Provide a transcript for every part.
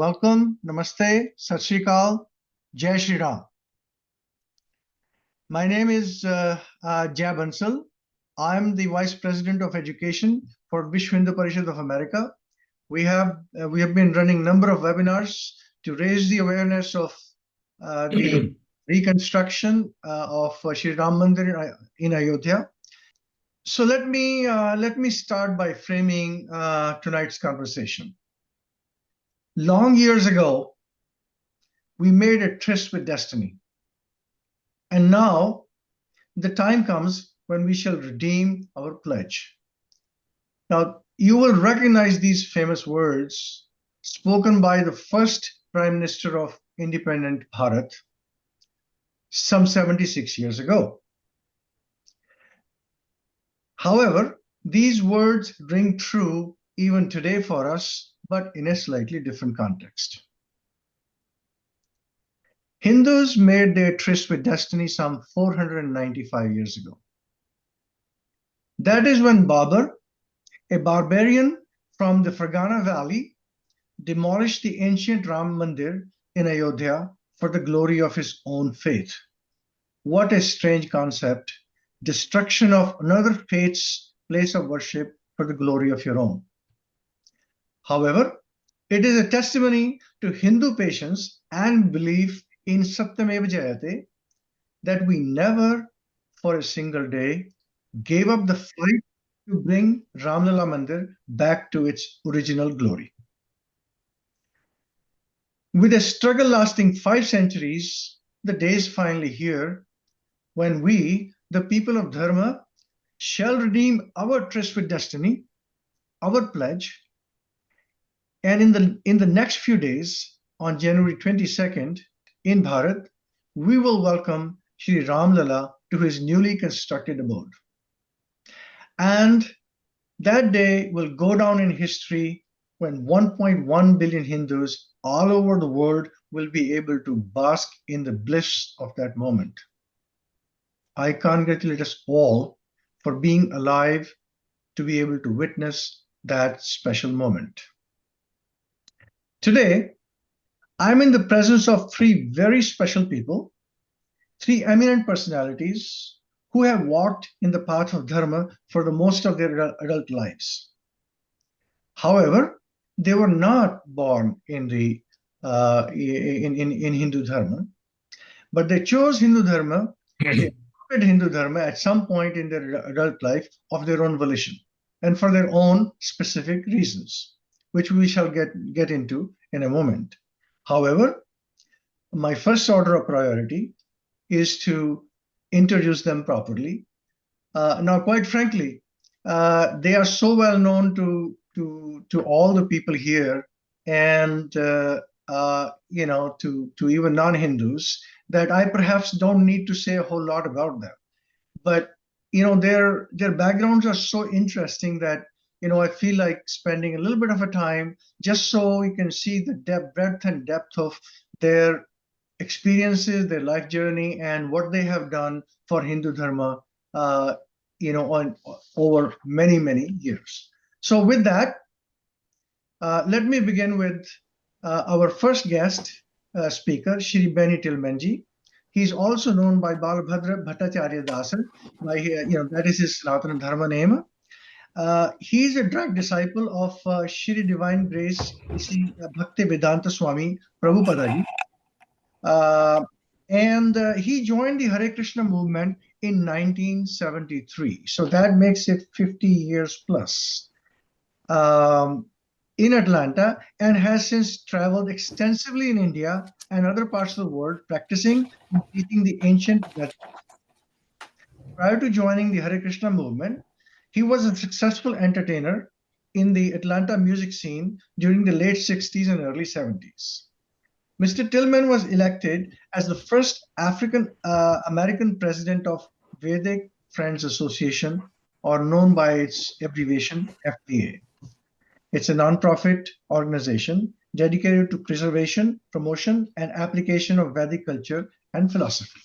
Welcome, Namaste, Sat Sri Akal, Jai Shri Ram. My name is Jay Bansal. I'm the Vice President of Education for Vishwa Hindu Parishad of America. We have been running a number of webinars to raise the awareness of the reconstruction of Shri Ram Mandir in Ayodhya. So let me start by framing tonight's conversation. Long years ago, we made a tryst with destiny. And now the time comes when we shall redeem our pledge. Now, you will recognize these famous words spoken by the first Prime Minister of independent Bharat some 76 years ago. However, these words ring true even today for us, but in a slightly different context. Hindus made their tryst with destiny some 495 years ago. That is when Babur, a barbarian from the Fergana Valley, demolished the ancient Ram Mandir in Ayodhya for the glory of his own faith. What a strange concept, destruction of another faith's place of worship for the glory of your own. However, it is a testimony to Hindu patience and belief in Satyameva Jayate that we never, for a single day, gave up the fight to bring Ramlala Mandir back to its original glory. With a struggle lasting 5 centuries, the day is finally here when we, the people of Dharma, shall redeem our tryst with destiny, our pledge, and in the next few days, on January 22nd, in Bharat, we will welcome Shri Ramlala to his newly constructed abode. And that day will go down in history when 1.1 billion Hindus all over the world will be able to bask in the bliss of that moment. I congratulate us all for being alive to be able to witness that special moment. Today, I'm in the presence of 3 very special people, 3 eminent personalities who have walked in the path of Dharma for the most of their adult lives. However, they were not born in the in Hindu Dharma, but they chose Hindu Dharma, they adopted Hindu Dharma at some point in their adult life of their own volition and for their own specific reasons, which we shall get into in a moment. However, my first order of priority is to introduce them properly. Now, quite frankly, they are so well known to all the people here, and you know, to even non-Hindus, that I perhaps don't need to say a whole lot about them. But you know, their backgrounds are so interesting that I feel like spending a little bit of a time just so you can see the breadth and depth of their experiences, their life journey, and what they have done for Hindu Dharma, over many years. So with that, let me begin with our first guest speaker, Shri Beni Tilmanji. He's also known by Balabhadra Bhattacharya Dasan, that is his Sanatan Dharma name. He's a direct disciple of Shri Divine Grace Shri Bhakti Vedanta Swami Prabhupada. And he joined the Hare Krishna movement in 1973. So that makes it 50 years plus in Atlanta, and has since traveled extensively in India and other parts of the world, practicing and teaching the ancient Vedas. Prior to joining the Hare Krishna movement, he was a successful entertainer in the Atlanta music scene during the late 60s and early 70s. Mr. Tillman was elected as the first African American president of Vedic Friends Association, or known by its abbreviation FDA. It's a nonprofit organization dedicated to preservation, promotion, and application of Vedic culture and philosophy.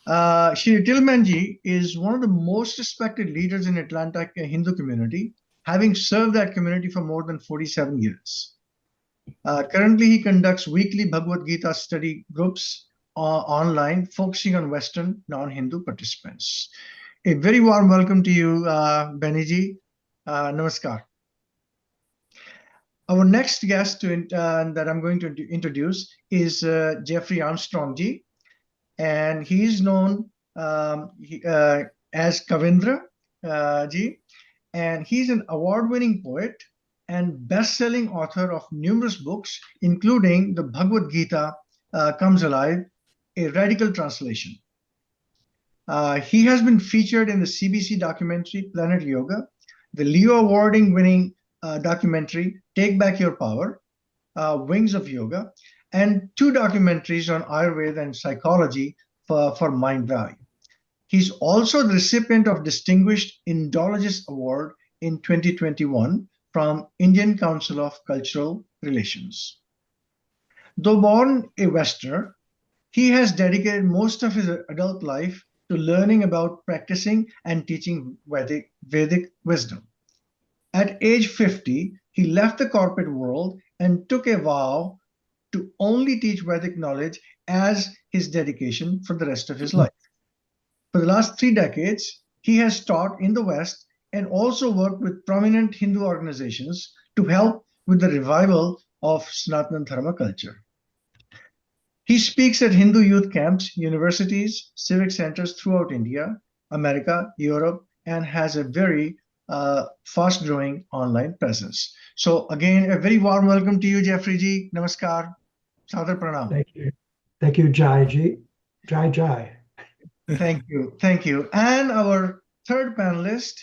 Shri Tilmanji is one of the most respected leaders in Atlanta Hindu community, having served that community for more than 47 years. Currently, he conducts weekly Bhagavad Gita study groups online, focusing on Western non-Hindu participants. A very warm welcome to you, Beniji. Namaskar. Our next guest that I'm going to introduce is Jeffrey Armstrong ji, and he is known as Kavindra ji, and he's an award-winning poet and best-selling author of numerous books, including the Bhagavad Gita Comes Alive, a radical translation. He has been featured in the CBC documentary Planet Yoga, the Leo Award-winning documentary Take Back Your Power, Wings of Yoga, and 2 documentaries on Ayurveda and psychology for Mind Value. He's also the recipient of Distinguished Indologist Award in 2021 from Indian Council of Cultural Relations. Though born a Westerner, he has dedicated most of his adult life to learning about practicing and teaching Vedic wisdom. At age 50, he left the corporate world and took a vow to only teach Vedic knowledge as his dedication for the rest of his life. For the last 3 decades, he has taught in the West and also worked with prominent Hindu organizations to help with the revival of Sanatan Dharma culture. He speaks at Hindu youth camps, universities, civic centers throughout India, America, Europe, and has a very fast-growing online presence. So again, a very warm welcome to you, Jeffrey ji. Namaskar. Sadar pranam. Thank you. Thank you, Jai ji. Jai Jai. Thank you. Thank you. And our third panelist,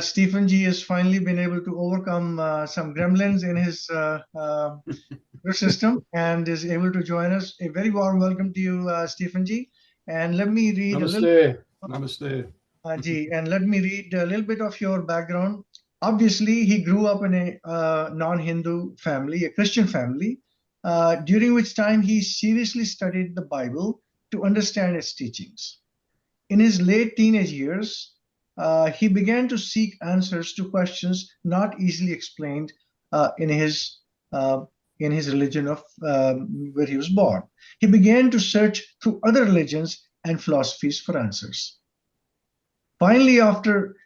Stephen ji, has finally been able to overcome some gremlins in his system and is able to join us. A very warm welcome to you, Stephen ji. And let me read Namaste. And let me read a little bit of your background. Obviously, he grew up in a non-Hindu family, a Christian family, during which time he seriously studied the Bible to understand its teachings. In his late teenage years, he began to seek answers to questions not easily explained in his religion of where he was born. He began to search through other religions and philosophies for answers. Finally, after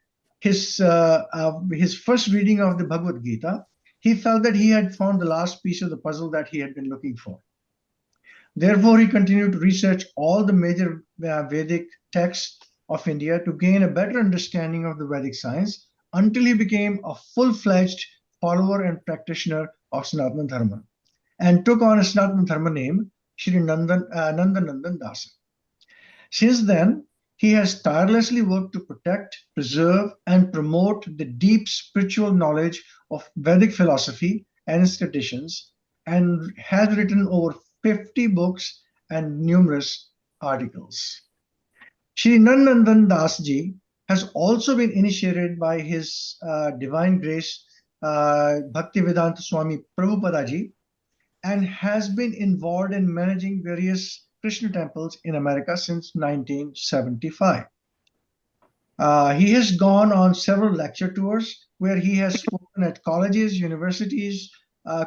his first reading of the Bhagavad Gita, he felt that he had found the last piece of the puzzle that he had been looking for. Therefore, he continued to research all the major Vedic texts of India to gain a better understanding of the Vedic science until he became a full-fledged follower and practitioner of Sanatan Dharma and took on a Sanatan Dharma name, Shri Nandanandan Dasa. Since then, he has tirelessly worked to protect, preserve, and promote the deep spiritual knowledge of Vedic philosophy and its traditions, and has written over 50 books and numerous articles. Shri Nandanandan Das ji has also been initiated by His Divine Grace Bhaktivedanta Swami Prabhupada ji and has been involved in managing various Krishna temples in America since 1975. He has gone on several lecture tours where he has spoken at colleges, universities,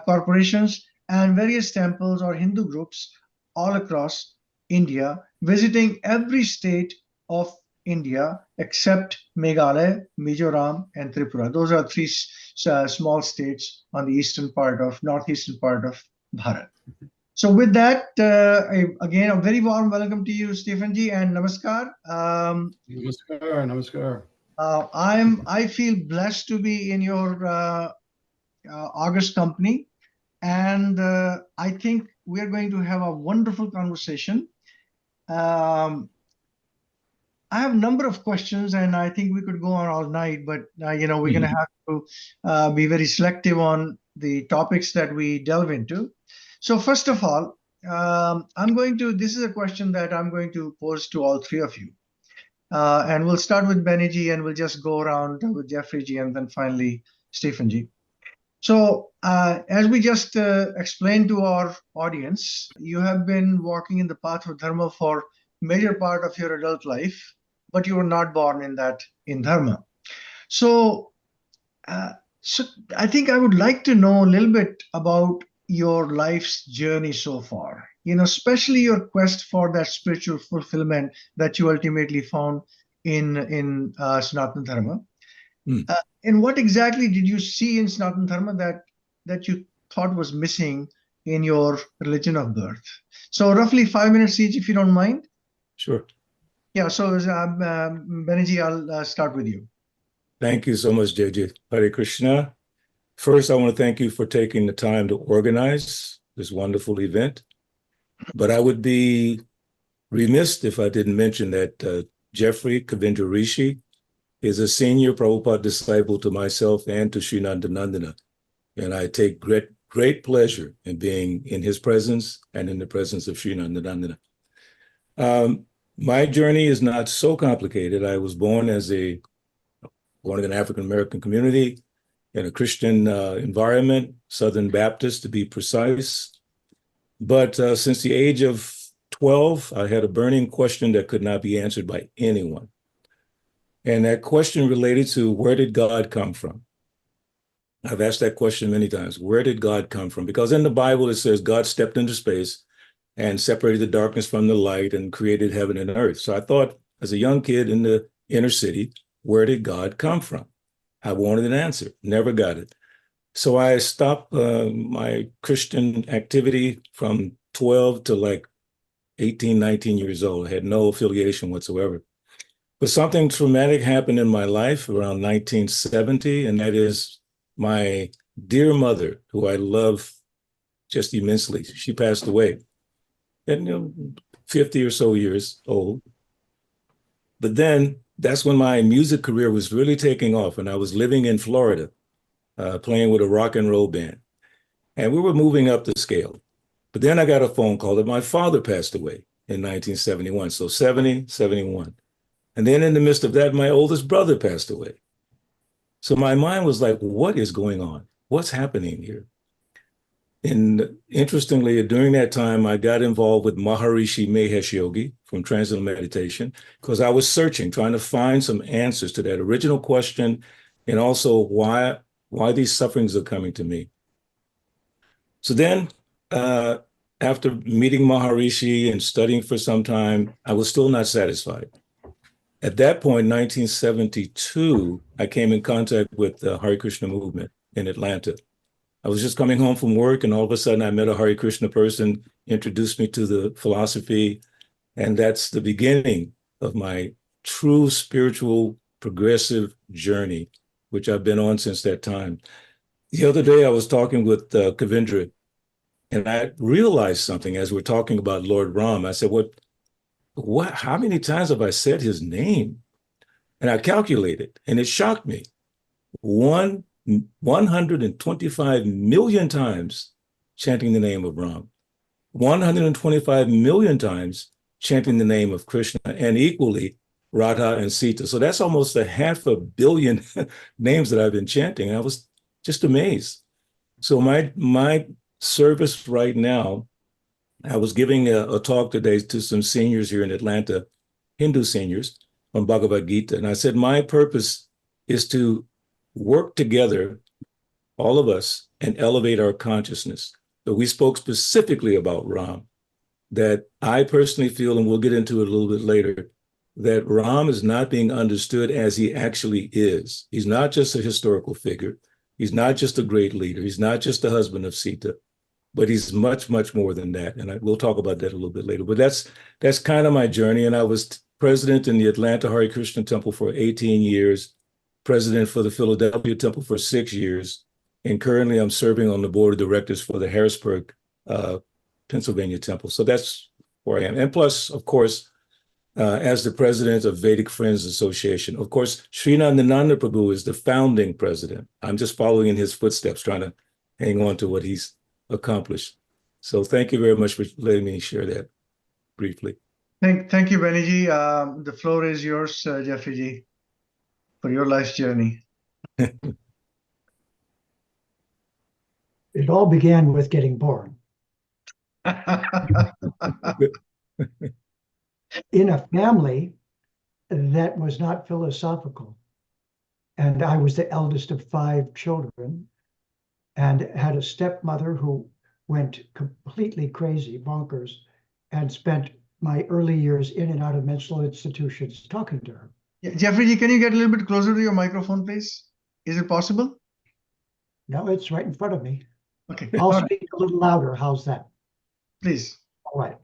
corporations, and various temples or Hindu groups all across India, visiting every state of India except Meghalaya, Mizoram, and Tripura. Those are 3 small states on the northeastern part of Bharat. So with that, again, a very warm welcome to you, Stephen ji, and namaskar. Namaskar. I feel blessed to be in your august company, and I think we are going to have a wonderful conversation. I have a number of questions, and I think we could go on all night, but we're going to have to be very selective on the topics that we delve into. So first of all, this is a question that I'm going to pose to all 3 of you. And we'll start with Benny ji, and we'll just go around with Jeffrey ji, and then finally Stephen ji. So as we just explained to our audience, you have been walking in the path of Dharma for major part of your adult life, but you were not born in Dharma. So Uh, so I think I would like to know a little bit about your life's journey so far. Especially your quest for that spiritual fulfillment that you ultimately found in Sanatan Dharma. Hmm. And what exactly did you see in Sanatan Dharma that you thought was missing in your religion of birth? So roughly 5 minutes each, if you don't mind. Sure. Yeah. So Benji, I'll start with you. Thank you so much, JJ. Hare Krishna. First, I want to thank you for taking the time to organize this wonderful event. But I would be remiss if I didn't mention that Jeffrey Kavindra Rishi is a senior Prabhupada disciple to myself and to Sri Nandanandana. And I take great pleasure in being in his presence and in the presence of Sri Nandanandana. My journey is not so complicated. I was born in an African American community in a Christian environment, Southern Baptist to be precise. But since the age of 12, I had a burning question that could not be answered by anyone. And that question related to where did God come from? I've asked that question many times. Where did God come from? Because in the Bible, it says God stepped into space and separated the darkness from the light and created heaven and earth. So I thought, as a young kid in the inner city, where did God come from? I wanted an answer, never got it. So I stopped my Christian activity from 12 to like 18, 19 years old. I had no affiliation whatsoever. But something traumatic happened in my life around 1970, and that is my dear mother, who I love just immensely. She passed away at 50 or so years old. But then that's when my music career was really taking off, and I was living in Florida, playing with a rock and roll band. And we were moving up the scale. But then I got a phone call that my father passed away in 1971. So 70, 71. And then in the midst of that, my oldest brother passed away. So my mind was like, what is going on? What's happening here? And interestingly, during that time, I got involved with Maharishi Mahesh Yogi from Transcendental Meditation because I was searching, trying to find some answers to that original question and also why these sufferings are coming to me. So then, after meeting Maharishi and studying for some time, I was still not satisfied. At that point, 1972, I came in contact with the Hare Krishna movement in Atlanta. I was just coming home from work, and all of a sudden, I met a Hare Krishna person, introduced me to the philosophy, and that's the beginning of my true spiritual progressive journey, which I've been on since that time. The other day, I was talking with Kavindra, and I realized something as we're talking about Lord Ram. I said, how many times have I said his name? And I calculated, and it shocked me. 125 million times chanting the name of Ram, 125 million times chanting the name of Krishna, and equally Radha and Sita. So that's almost a 500 million names that I've been chanting. I was just amazed. So my service right now, I was giving a talk today to some seniors here in Atlanta, Hindu seniors, on Bhagavad Gita. And I said, my purpose is to work together, all of us, and elevate our consciousness. So we spoke specifically about Ram, that I personally feel, and we'll get into it a little bit later, that Ram is not being understood as he actually is. He's not just a historical figure. He's not just a great leader. He's not just the husband of Sita, but he's much, much more than that. And we'll talk about that a little bit later. But that's kind of my journey. And I was president in the Atlanta Hare Krishna Temple for 18 years, president for the Philadelphia Temple for 6 years. And currently I'm serving on the board of directors for the Harrisburg, Pennsylvania Temple. So that's where I am. And plus, of course, as the president of Vedic Friends Association. Of course, Sri Nandananda Prabhu is the founding president. I'm just following in his footsteps, trying to hang on to what he's accomplished. So thank you very much for letting me share that briefly. Thank you, Benji. The floor is yours, Jeffrey ji, for your life's journey. It all began with getting born in a family that was not philosophical And I was the eldest of 5 children and had a stepmother who went completely crazy, bonkers, and spent my early years in and out of mental institutions talking to her. Yeah, Jeffrey G, can you get a little bit closer to your microphone, please? Is it possible? No, it's right in front of me. Okay. I'll All right. speak a little louder. How's that? Please. All right.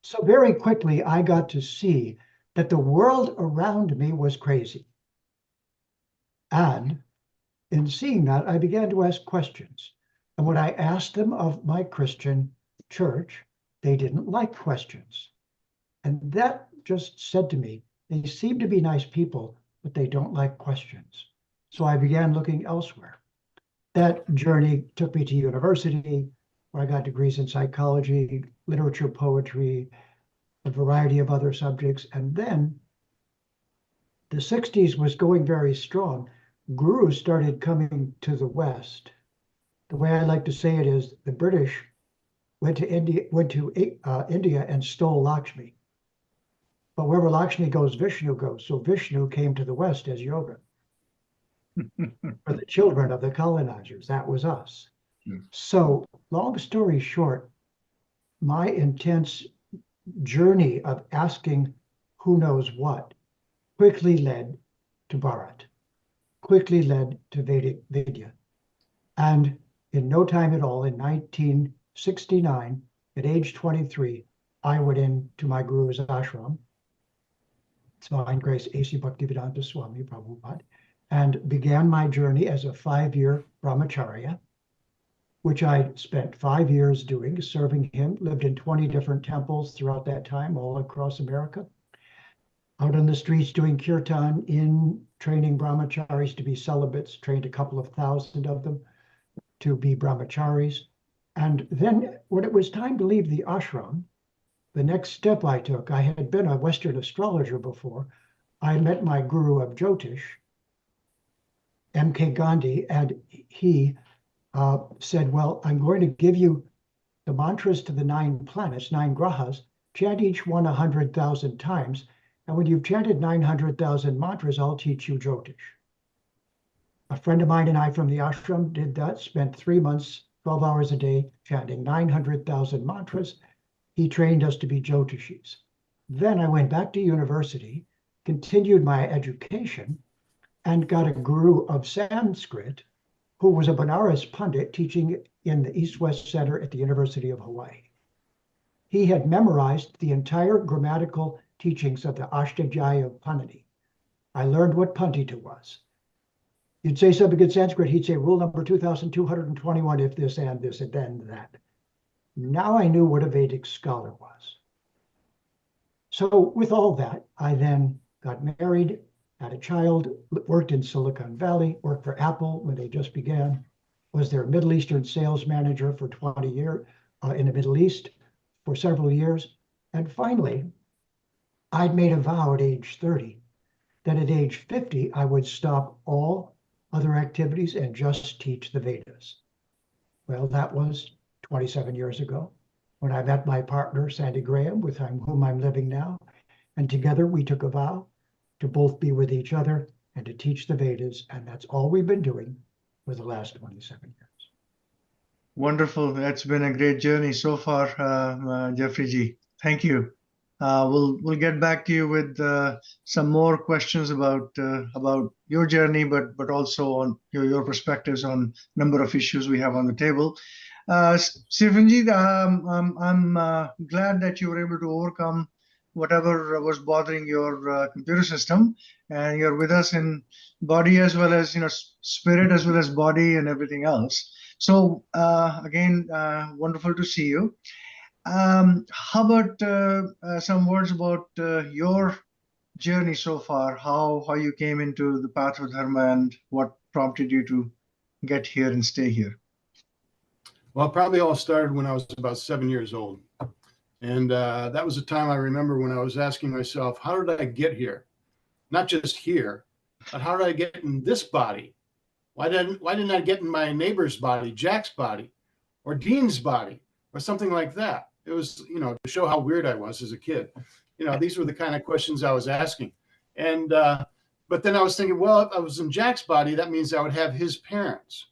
So very quickly, I got to see that the world around me was crazy. And in seeing that, I began to ask questions. And when I asked them of my Christian church, they didn't like questions. And that just said to me, they seem to be nice people, but they don't like questions. So I began looking elsewhere. That journey took me to university, where I got degrees in psychology, literature, poetry, a variety of other subjects. And then the 60s was going very strong. Gurus started coming to the West. The way I like to say it is the British went to India and stole Lakshmi. But wherever Lakshmi goes, Vishnu goes. So Vishnu came to the West as yoga. For the children of the colonizers, that was us. So long story short, my intense journey of asking who knows what quickly led to Bharat, quickly led to Vidya. And in no time at all, in 1969, at age 23, I went into my guru's ashram, Divine Grace A.C. Bhaktivedanta Swami Prabhupada, and began my journey as a 5-year brahmacharya, which I spent 5 years doing, serving him, lived in 20 different temples throughout that time, all across America, out on the streets doing kirtan, in training brahmacharis to be celibates, trained a couple of thousand of them to be brahmacharis. And then when it was time to leave the ashram, the next step I took, I had been a Western astrologer before. I met my guru of Jyotish, M.K. Gandhi, and he said, well, I'm going to give you the mantras to the 9 planets, 9 grahas, chant each one 100,000 times. And when you've chanted 900,000 mantras, I'll teach you Jyotish. A friend of mine and I from the ashram did that, spent 3 months, 12 hours a day, chanting 900,000 mantras. He trained us to be Jyotishis. Then I went back to university, continued my education, and got a guru of Sanskrit who was a Benares Pandit teaching in the East-West Center at the University of Hawaii. He had memorized the entire grammatical teachings of the Ashtadhyayi of Panini. I learned what Pandita was. You'd say something in Sanskrit, he'd say rule number 2221, if this and then that. Now I knew what a Vedic scholar was. So with all that, I then got married, had a child, worked in Silicon Valley, worked for Apple when they just began, was their Middle Eastern sales manager for 20 years in the Middle East for several years. And finally, I'd made a vow at age 30 that at age 50, I would stop all other activities and just teach the Vedas. Well, that was 27 years ago when I met my partner, Sandy Graham, with whom I'm living now. And together we took a vow to both be with each other and to teach the Vedas. And that's all we've been doing for the last 27 years. Wonderful. That's been a great journey so far, Jeffrey G. Thank you. We'll get back to you with some more questions about your journey, but also on your perspectives on number of issues we have on the table. Sivanji, I'm glad that you were able to overcome whatever was bothering your computer system, and you're with us in body as well as spirit as well as body and everything else. So again, wonderful to see you. How about some words about your journey so far? How you came into the path of Dharma and what prompted you to get here and stay here? Well, it probably all started when I was about 7 years old. And that was a time I remember when I was asking myself, how did I get here? Not just here, but how did I get in this body? Why didn't I get in my neighbor's body, Jack's body, or Dean's body, or something like that? It was, to show how weird I was as a kid. These were the kind of questions I was asking. And But then I was thinking, well, if I was in Jack's body, that means I would have his parents.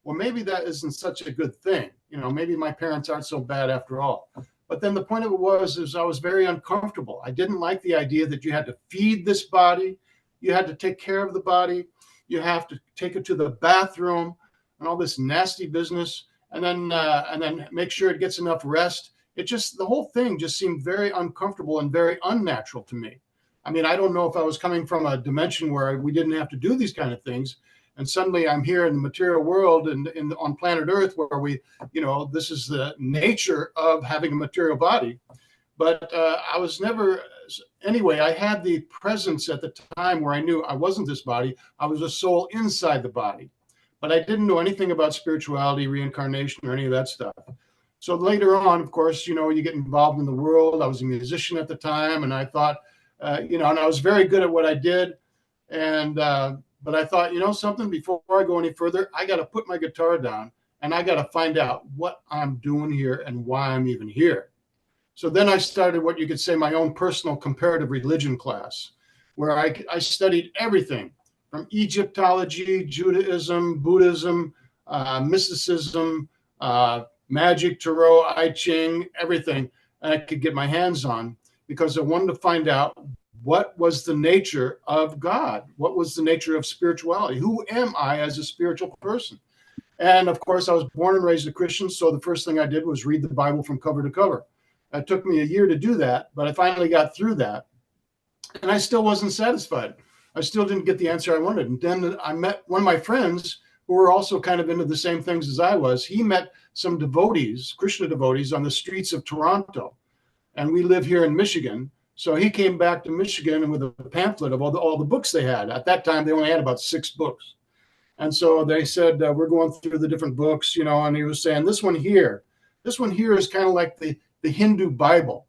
Well, maybe that isn't such a good thing. Maybe my parents aren't so bad after all. But then the point of it is I was very uncomfortable. I didn't like the idea that you had to feed this body. You had to take care of the body. You have to take it to the bathroom and all this nasty business. And then make sure it gets enough rest. The whole thing just seemed very uncomfortable and very unnatural to me. I mean, I don't know if I was coming from a dimension where we didn't have to do these kind of things. And suddenly I'm here in the material world and on planet Earth where this is the nature of having a material body. But I was never, anyway, I had the presence at the time where I knew I wasn't this body. I was a soul inside the body. But I didn't know anything about spirituality, reincarnation, or any of that stuff. So later on, of course, you get involved in the world. I was a musician at the time, and I thought, and I was very good at what I did. But I thought, something, before I go any further, I got to put my guitar down and I got to find out what I'm doing here and why I'm even here. So then I started what you could say my own personal comparative religion class, where I studied everything from Egyptology, Judaism, Buddhism, mysticism, magic, tarot, I Ching, everything I could get my hands on, because I wanted to find out what was the nature of God? What was the nature of spirituality? Who am I as a spiritual person? And of course, I was born and raised a Christian. So the first thing I did was read the Bible from cover to cover. It took me a year to do that, but I finally got through that. And I still wasn't satisfied. I still didn't get the answer I wanted. And then I met one of my friends who were also kind of into the same things as I was. He met some devotees, Krishna devotees, on the streets of Toronto. And we live here in Michigan. So he came back to Michigan with a pamphlet of all the books they had. At that time, they only had about 6 books. And so they said, we're going through the different books, and he was saying, this one here is kind of like the Hindu Bible.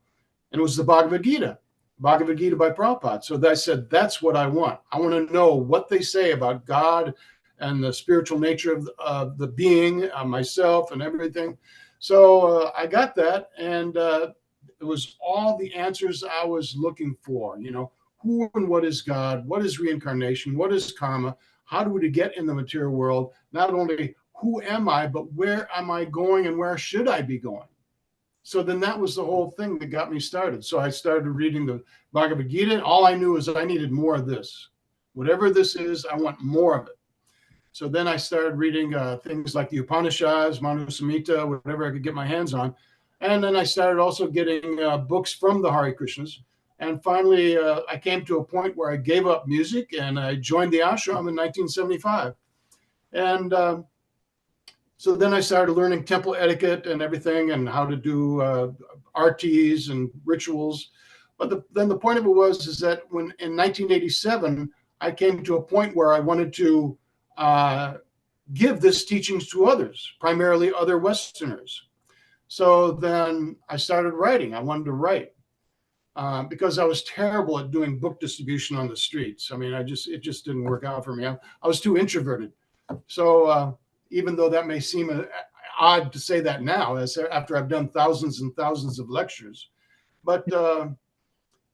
And it was the Bhagavad Gita by Prabhupada. So I said, that's what I want. I want to know what they say about God and the spiritual nature of the being, myself and everything. So I got that. And it was all the answers I was looking for, who and what is God? What is reincarnation? What is karma? How do we get in the material world? Not only who am I, but where am I going and where should I be going? So then that was the whole thing that got me started. So I started reading the Bhagavad Gita. All I knew is I needed more of this. Whatever this is, I want more of it. So then I started reading things like the Upanishads, Manu Samhita, whatever I could get my hands on. And then I started also getting books from the Hare Krishnas. And finally, I came to a point where I gave up music and I joined the ashram in 1975. And so then I started learning temple etiquette and everything and how to do artis and rituals. But then the point of it is that when in 1987, I came to a point where I wanted to give this teachings to others, primarily other Westerners. So then I started writing. I wanted to write because I was terrible at doing book distribution on the streets. I mean, it just didn't work out for me. I was too introverted. So even though that may seem odd to say that now, after I've done thousands and thousands of lectures, but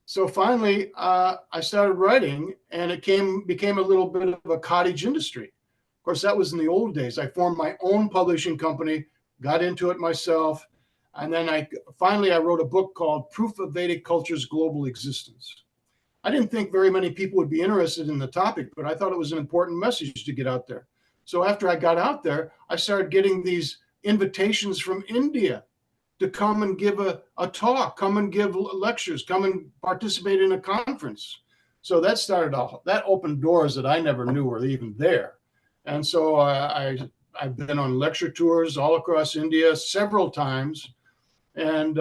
so finally I started writing, and it became a little bit of a cottage industry. Of course, that was in the old days. I formed my own publishing company, got into it myself. And then finally I wrote a book called Proof of Vedic Culture's Global Existence. I didn't think very many people would be interested in the topic, but I thought it was an important message to get out there. So after I got out there, I started getting these invitations from India to come and give a talk, come and give lectures, come and participate in a conference. So that opened doors that I never knew were even there. And so I've been on lecture tours all across India several times, and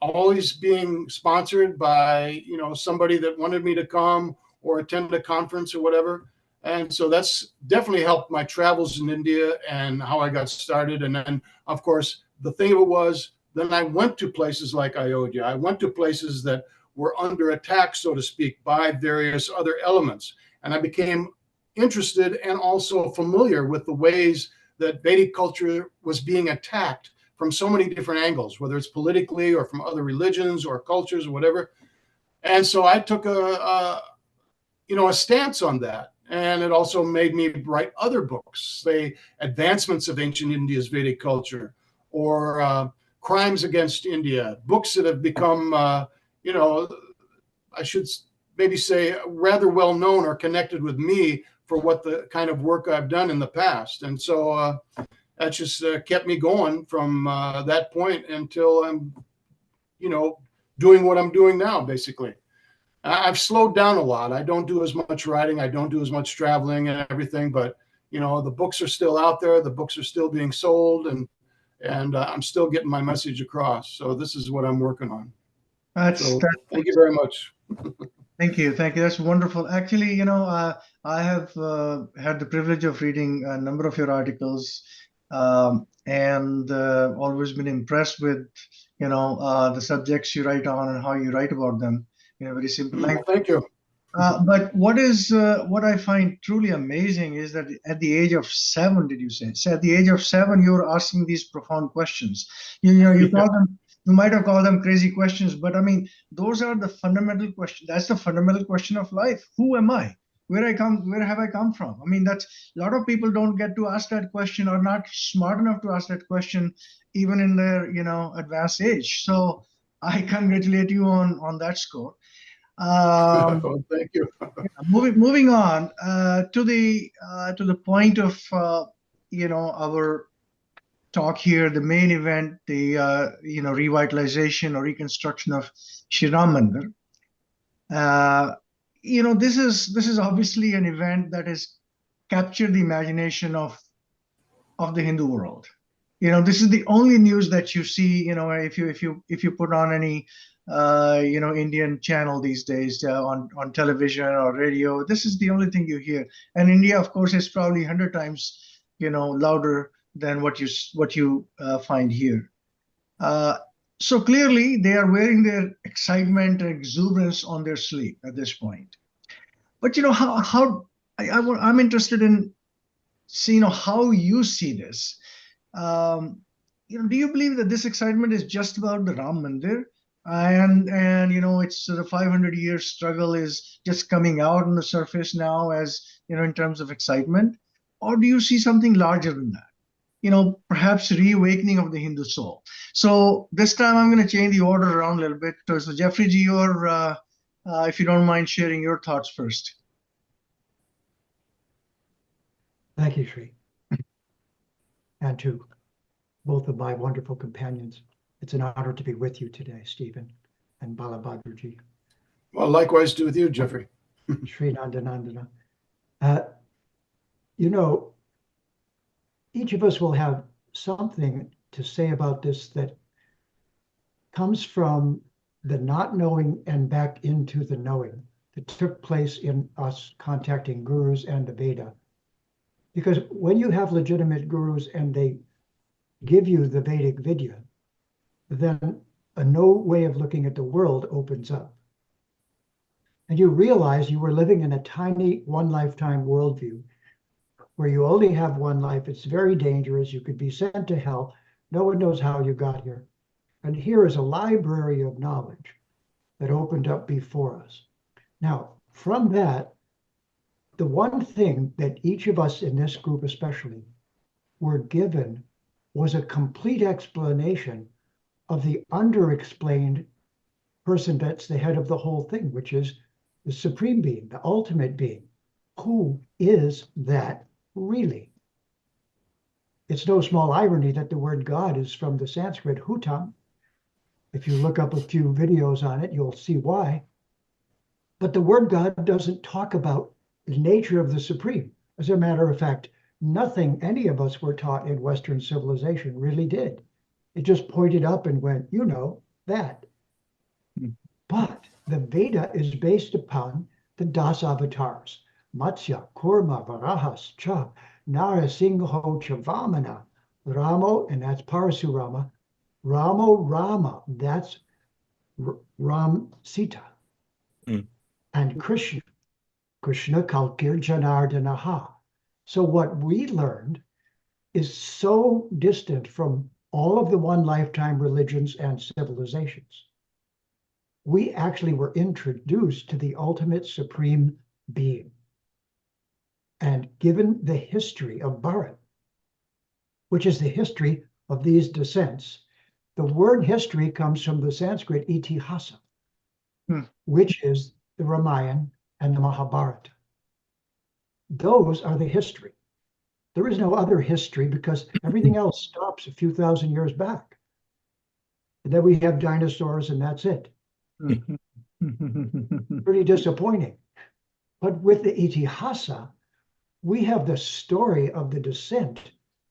always being sponsored by somebody that wanted me to come or attend a conference or whatever. And so that's definitely helped my travels in India and how I got started. And then, of course, the thing of it was, then I went to places like Ayodhya. I went to places that were under attack, so to speak, by various other elements. And I became interested and also familiar with the ways that Vedic culture was being attacked from so many different angles, whether it's politically or from other religions or cultures or whatever. And so I took a stance on that. And it also made me write other books, say Advancements of Ancient India's Vedic Culture, or Crimes Against India, books that have become, I should maybe say, rather well known or connected with me for what the kind of work I've done in the past. And so that just kept me going from that point until I'm, doing what I'm doing now, basically. I've slowed down a lot. I don't do as much writing. I don't do as much traveling and everything, but the books are still out there. The books are still being sold, and I'm still getting my message across. So this is what I'm working on. So thank you very much. Thank you. That's wonderful. Actually, I have had the privilege of reading a number of your articles, and always been impressed with, the subjects you write on and how you write about them in a very simple language. Thank you. But what I find truly amazing is that at the age of 7, did you say? So at the age of 7, you were asking these profound questions. You might have called them crazy questions, but I mean, those are the fundamental questions. That's the fundamental question of life. Who am I? Where have I come from? I mean, that's a lot of people don't get to ask that question, or not smart enough to ask that question, even in their, advanced age. So I congratulate you on that score. Thank you. Moving on to the point of our talk here, the main event, the revitalization or reconstruction of Shri Ram Mandir. This is obviously an event that has captured the imagination of the Hindu world. This is the only news that you see. If you put on any Indian channel these days on television or radio, this is the only thing you hear. And India, of course, is probably 100 times louder than what you find here. So clearly, they are wearing their excitement and exuberance on their sleeve at this point. But I'm interested in seeing how you see this. Do you believe that this excitement is just about the Ram Mandir, and it's the 500-year struggle is just coming out on the surface now, as in terms of excitement, or do you see something larger than that? Perhaps reawakening of the Hindu soul. So this time I'm going to change the order around a little bit. So Jeffrey G, if you don't mind sharing your thoughts first. Thank you, Sri. And to both of my wonderful companions. It's an honor to be with you today, Stephen and Balabhadraji. Well, likewise to with you, Jeffrey. Sri Nandanandana. Each of us will have something to say about this that comes from the not knowing and back into the knowing that took place in us contacting gurus and the Veda. Because when you have legitimate gurus and they give you the Vedic Vidya, then a no way of looking at the world opens up. And you realize you were living in a tiny one lifetime worldview where you only have one life. It's very dangerous. You could be sent to hell. No one knows how you got here. And here is a library of knowledge that opened up before us. Now, from that, the one thing that each of us in this group especially were given was a complete explanation of the underexplained person that's the head of the whole thing, which is the supreme being, the ultimate being. Who is that really? It's no small irony that the word God is from the Sanskrit hutam. If you look up a few videos on it, you'll see why. But the word God doesn't talk about the nature of the supreme. As a matter of fact, nothing any of us were taught in Western civilization really did. It just pointed up and went, that. But the Veda is based upon the Das avatars. Matsya, Kurma, Varahas, Cha, Narasingho, Chavamana, Ramo, and that's Parasurama. Ramo, Rama, that's Ram Sita. And Krishna, Krishna Kalkir Janardanaha. So what we learned is so distant from all of the one lifetime religions and civilizations. We actually were introduced to the ultimate supreme being. And given the history of Bharat, which is the history of these descents, the word history comes from the Sanskrit itihasa, which is the Ramayana and the Mahabharata. Those are the history. There is no other history because everything else stops a few thousand years back. And then we have dinosaurs and that's it. Pretty disappointing. But with the itihasa, we have the story of the descent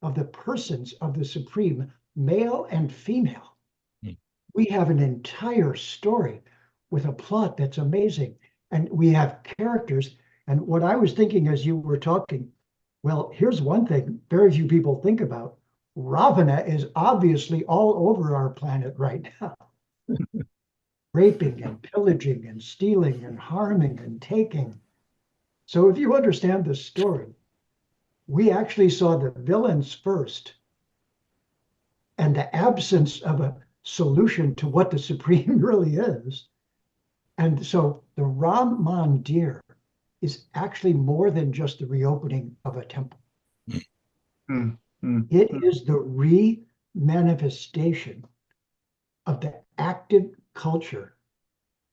of the persons of the Supreme, male and female. We have an entire story with a plot that's amazing. And we have characters. And what I was thinking as you were talking, well, here's one thing very few people think about. Ravana is obviously all over our planet right now. Raping and pillaging and stealing and harming and taking. So if you understand the story, we actually saw the villains first and the absence of a solution to what the Supreme really is. And so the Ram Mandir is actually more than just the reopening of a temple. It is the re-manifestation of the active culture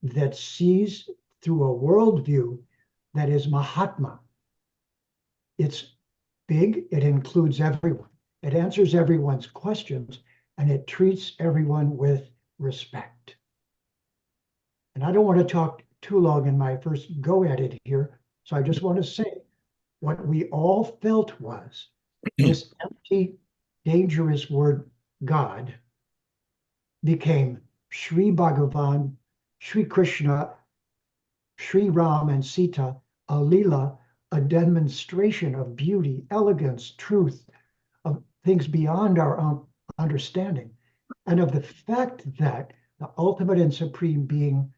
that sees through a worldview that is Mahatma. It's big, it includes everyone. It answers everyone's questions, and it treats everyone with respect. And I don't want to talk too long in my first go at it here, so I just want to say what we all felt was this empty, dangerous word God became Sri Bhagavan, Sri Krishna, Sri Ram and Sita, a Leela, a demonstration of beauty, elegance, truth, of things beyond our own understanding, and of the fact that the ultimate and supreme being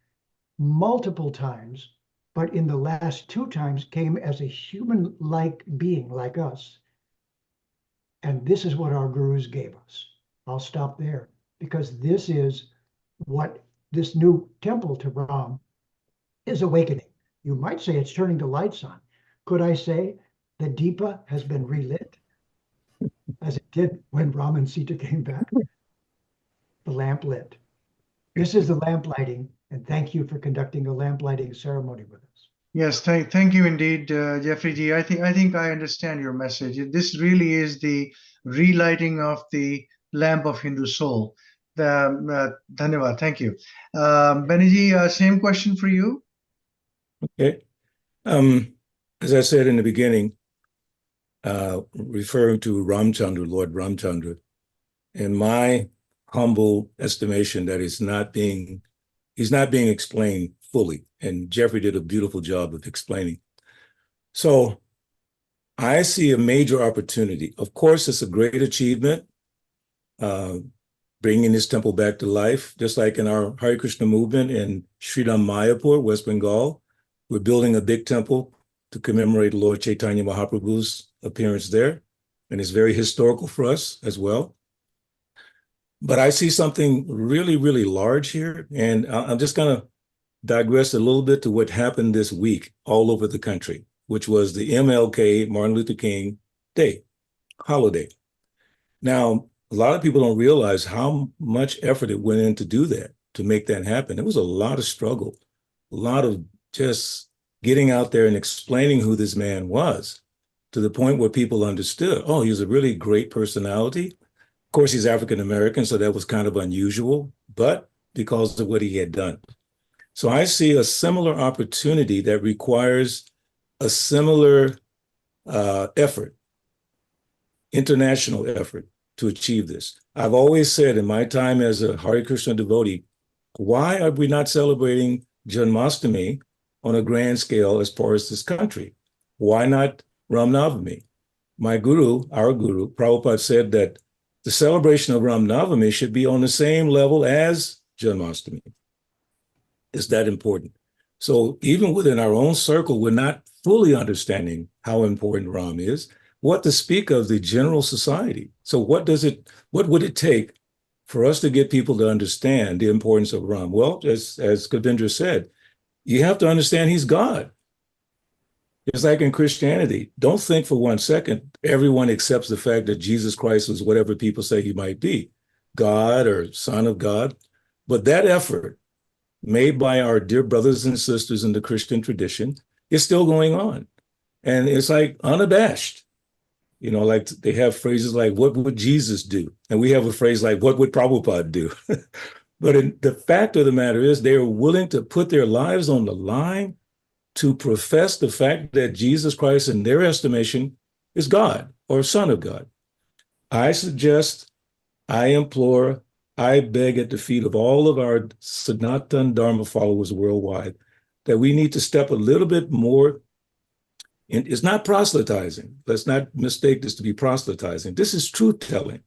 multiple times, but in the last two times came as a human-like being like us. And this is what our gurus gave us. I'll stop there because this is what this new temple to Ram is awakening. You might say it's turning the lights on. Could I say the Deepa has been relit as it did when Ram and Sita came back? The lamp lit. This is the lamp lighting, and thank you for conducting a lamp lighting ceremony with us. Yes, thank you indeed, Jeffrey G. I think I understand your message. This really is the relighting of the lamp of Hindu soul. Dhanyavad, thank you. Beniji, same question for you. Okay. As I said in the beginning, referring to Ramchandra, Lord Ramchandra, in my humble estimation, that he's not being explained fully. And Jeffrey did a beautiful job of explaining. So I see a major opportunity. Of course, it's a great achievement, bringing this temple back to life, just like in our Hare Krishna movement in Sridham Mayapur, West Bengal. We're building a big temple to commemorate Lord Chaitanya Mahaprabhu's appearance there. And it's very historical for us as well. But I see something really, really large here. And I'm just going to digress a little bit to what happened this week all over the country, which was the MLK, Martin Luther King Day, holiday. Now, a lot of people don't realize how much effort it went in to do that, to make that happen. It was a lot of struggle, a lot of just getting out there and explaining who this man was to the point where people understood, oh, he was a really great personality. Of course, he's African American, so that was kind of unusual, but because of what he had done. So I see a similar opportunity that requires a similar effort, international effort to achieve this. I've always said in my time as a Hare Krishna devotee, why are we not celebrating Janmashtami on a grand scale as far as this country? Why not Ram Navami? My guru, our guru, Prabhupada said that the celebration of Ram Navami should be on the same level as Janmashtami. It's that important. So even within our own circle, we're not fully understanding how important Ram is, what to speak of the general society. So what would it take for us to get people to understand the importance of Ram? Well, as Kavindra said, you have to understand he's God. It's like in Christianity. Don't think for 1 second everyone accepts the fact that Jesus Christ is whatever people say he might be, God or Son of God. But that effort made by our dear brothers and sisters in the Christian tradition is still going on. And it's like unabashed. You know, like they have phrases like, what would Jesus do? And we have a phrase like, what would Prabhupada do? But the fact of the matter is they are willing to put their lives on the line to profess the fact that Jesus Christ, in their estimation, is God or Son of God. I suggest, I implore, I beg at the feet of all of our Sanatan Dharma followers worldwide that we need to step a little bit more. And it's not proselytizing. Let's not mistake this to be proselytizing. This is truth telling.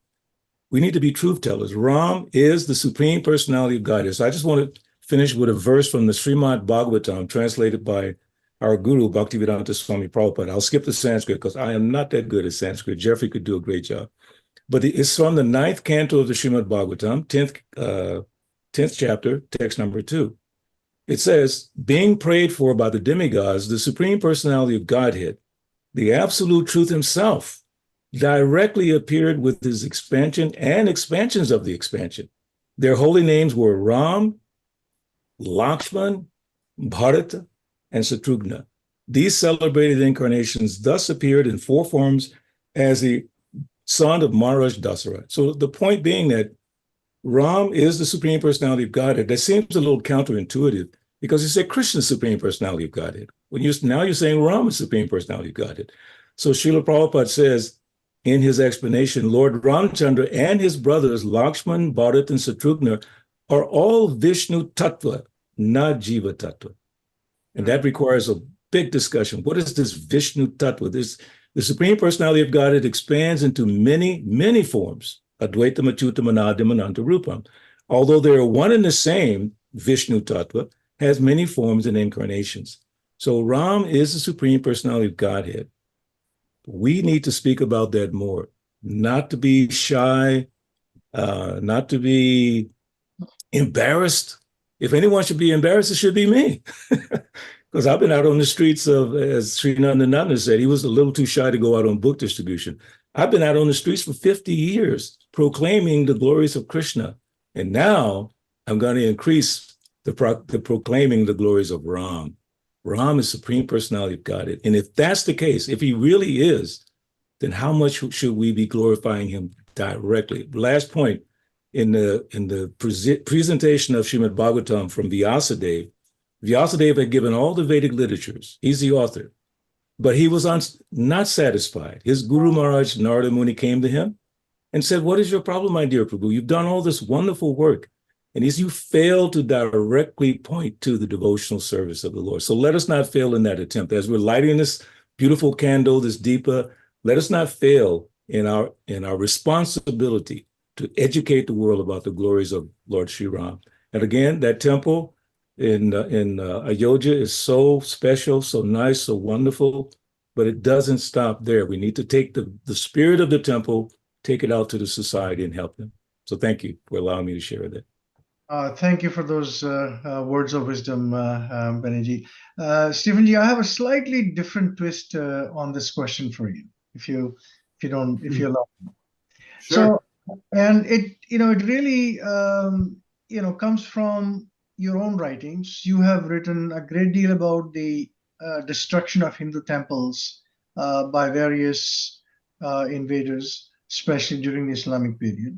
We need to be truth tellers. Ram is the Supreme Personality of Godhead. So I just want to finish with a verse from the Srimad Bhagavatam, translated by our guru, Bhaktivedanta Swami Prabhupada. I'll skip the Sanskrit because I am not that good at Sanskrit. Jeffrey could do a great job. But it's from the 9th canto of the Srimad Bhagavatam, 10th chapter, text number 2. It says, being prayed for by the demigods, the Supreme Personality of Godhead, the Absolute Truth himself, directly appeared with his expansion and expansions of the expansion. Their holy names were Ram, Lakshman, Bharata, and Satrughna. These celebrated incarnations thus appeared in 4 forms as the son of Maharaj Dasarath. So the point being that Ram is the Supreme Personality of Godhead. That seems a little counterintuitive because you said Krishna's Supreme Personality of Godhead. Now you're saying Ram is Supreme Personality of Godhead. So Srila Prabhupada says in his explanation, Lord Ramchandra and his brothers Lakshman, Bharat, and Satrughna are all Vishnu Tattva, not Jiva Tattva. And that requires a big discussion. What is this Vishnu Tattva? The Supreme Personality of Godhead expands into many, many forms. Advaitam, Achyutam, Anadam, Ananta Rupam. Although they are one and the same, Vishnu Tattva has many forms and incarnations. So Ram is the Supreme Personality of Godhead. We need to speak about that more, not to be shy, not to be embarrassed. If anyone should be embarrassed, it should be me. Because I've been out on the streets of, as Sri Nandananda said, he was a little too shy to go out on book distribution. I've been out on the streets for 50 years proclaiming the glories of Krishna. And now I'm going to increase the proclaiming the glories of Ram. Ram is Supreme Personality of Godhead. And if that's the case, if he really is, then how much should we be glorifying him directly? Last point, in the presentation of Srimad Bhagavatam from Vyasadeva, Vyasadeva had given all the Vedic literatures. He's the author. But he was not satisfied. His Guru Maharaj, Narada Muni, came to him and said, what is your problem, my dear Prabhu? You've done all this wonderful work. And you fail to directly point to the devotional service of the Lord. So let us not fail in that attempt. As we're lighting this beautiful candle, this deepa, let us not fail in our responsibility to educate the world about the glories of Lord Sri Ram. And again, that temple in Ayodhya is so special, so nice, so wonderful, but it doesn't stop there. We need to take the spirit of the temple, take it out to the society and help them. So thank you for allowing me to share that. Thank you for those words of wisdom, Beniji. Stephenji, I have a slightly different twist on this question for you, if you allow me. Sure. So, and it really comes from your own writings. You have written a great deal about the destruction of Hindu temples by various invaders, especially during the Islamic period.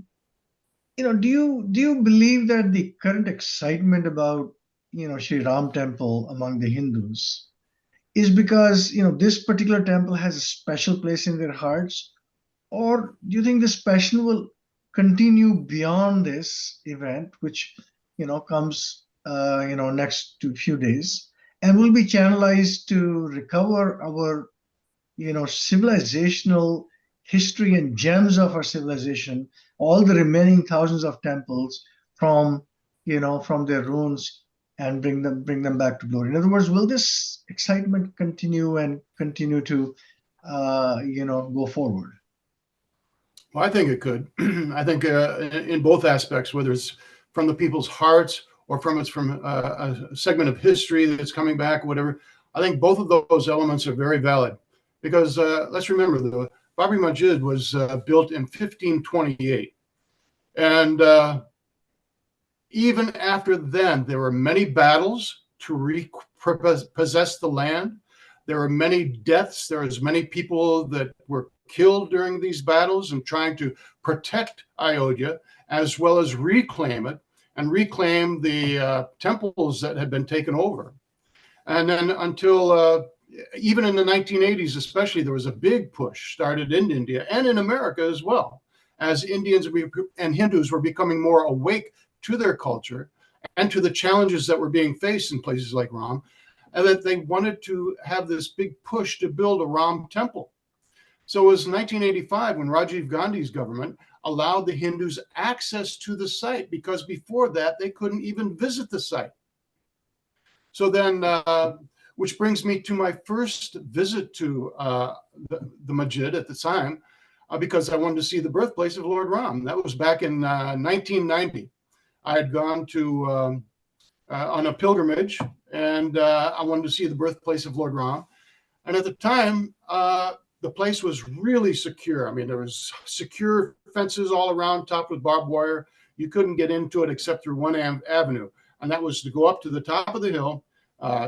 Do you believe that the current excitement about Sri Ram temple among the Hindus is because this particular temple has a special place in their hearts, or do you think this passion will continue beyond this event, which comes next to few days, and will be channelized to recover our civilizational history and gems of our civilization, all the remaining thousands of temples from their ruins, and bring them back to glory? In other words, will this excitement continue to go forward? Well, I think it could. I think in both aspects, whether it's from the people's hearts or from a segment of history that's coming back, whatever, I think both of those elements are very valid because let's remember the Babri Masjid was built in 1528. And even after then, there were many battles to repossess the land. There were many deaths. There was many people that were killed during these battles and trying to protect Ayodhya, as well as reclaim it and reclaim the temples that had been taken over. And then until even in the 1980s, especially, there was a big push started in India and in America as well, as Indians and Hindus were becoming more awake to their culture and to the challenges that were being faced in places like Ram, and that they wanted to have this big push to build a Ram temple. So it was 1985 when Rajiv Gandhi's government allowed the Hindus access to the site, because before that, they couldn't even visit the site. So then, which brings me to my first visit to the Masjid at the time, because I wanted to see the birthplace of Lord Ram. That was back in 1990. I had gone to on a pilgrimage, and I wanted to see the birthplace of Lord Ram. And at the time, the place was really secure. I mean, there was secure fences all around, topped with barbed wire. You couldn't get into it except through one avenue, and that was to go up to the top of the hill.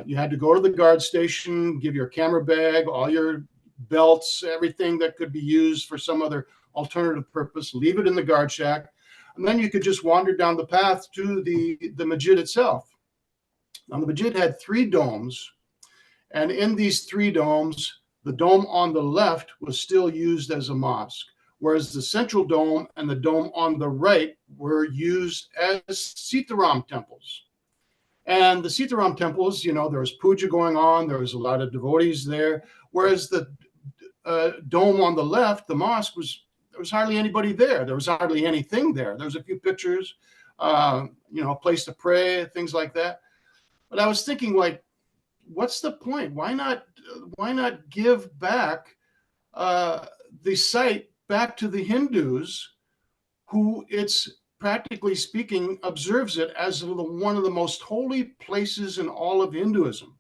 You had to go to the guard station, give your camera bag, all your belts, everything that could be used for some other alternative purpose, leave it in the guard shack. And then you could just wander down the path to the Masjid itself. Now, the Masjid had 3 domes, and in these 3 domes, the dome on the left was still used as a mosque, whereas the central dome and the dome on the right were used as Sitaram temples. And the Sitaram temples, you know, there was puja going on, there was a lot of devotees there, whereas the dome on the left, the mosque, there was hardly anybody there. There was hardly anything there. There was a few pictures, you know, a place to pray, things like that. But I was thinking, like, what's the point? Why not give back the site back to the Hindus, who, it's practically speaking, observes it as one of the most holy places in all of Hinduism?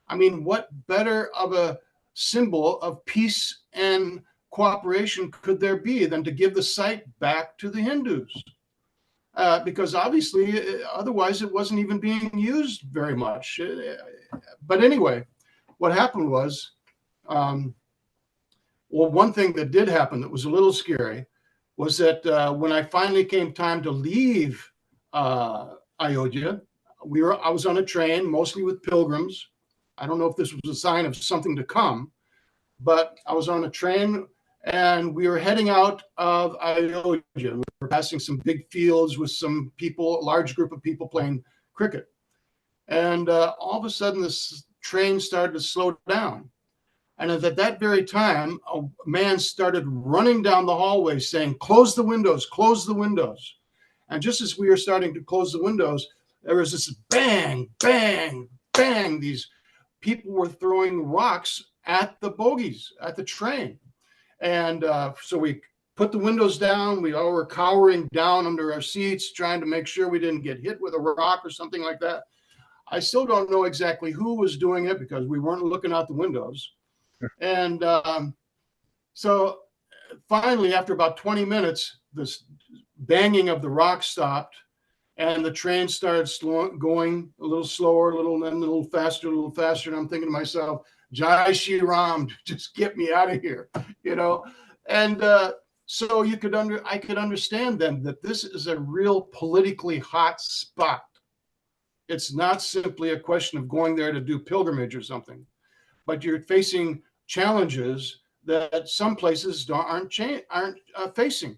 I mean, what better of a symbol of peace and cooperation could there be than to give the site back to the Hindus? Because obviously, otherwise it wasn't even being used very much. But anyway, what happened was, well, one thing that did happen that was a little scary was that when I finally came time to leave Ayodhya, I was on a train, mostly with pilgrims. I don't know if this was a sign of something to come, but I was on a train and we were heading out of Ayodhya. We were passing some big fields with some people, a large group of people playing cricket. And all of a sudden, this train started to slow down. And at that very time, a man started running down the hallway saying, "Close the windows, close the windows." And just as we were starting to close the windows, there was this bang, bang, bang. These people were throwing rocks at the bogies, at the train. And so we put the windows down. We all were cowering down under our seats, trying to make sure we didn't get hit with a rock or something like that. I still don't know exactly who was doing it because we weren't looking out the windows. And so finally, after about 20 minutes, this banging of the rock stopped and the train started going a little slower, a little faster, a little faster. And I'm thinking to myself, Jai Shri Ram, just get me out of here, you know? And so I could understand then that this is a real politically hot spot. It's not simply a question of going there to do pilgrimage or something, but you're facing challenges that some places aren't facing.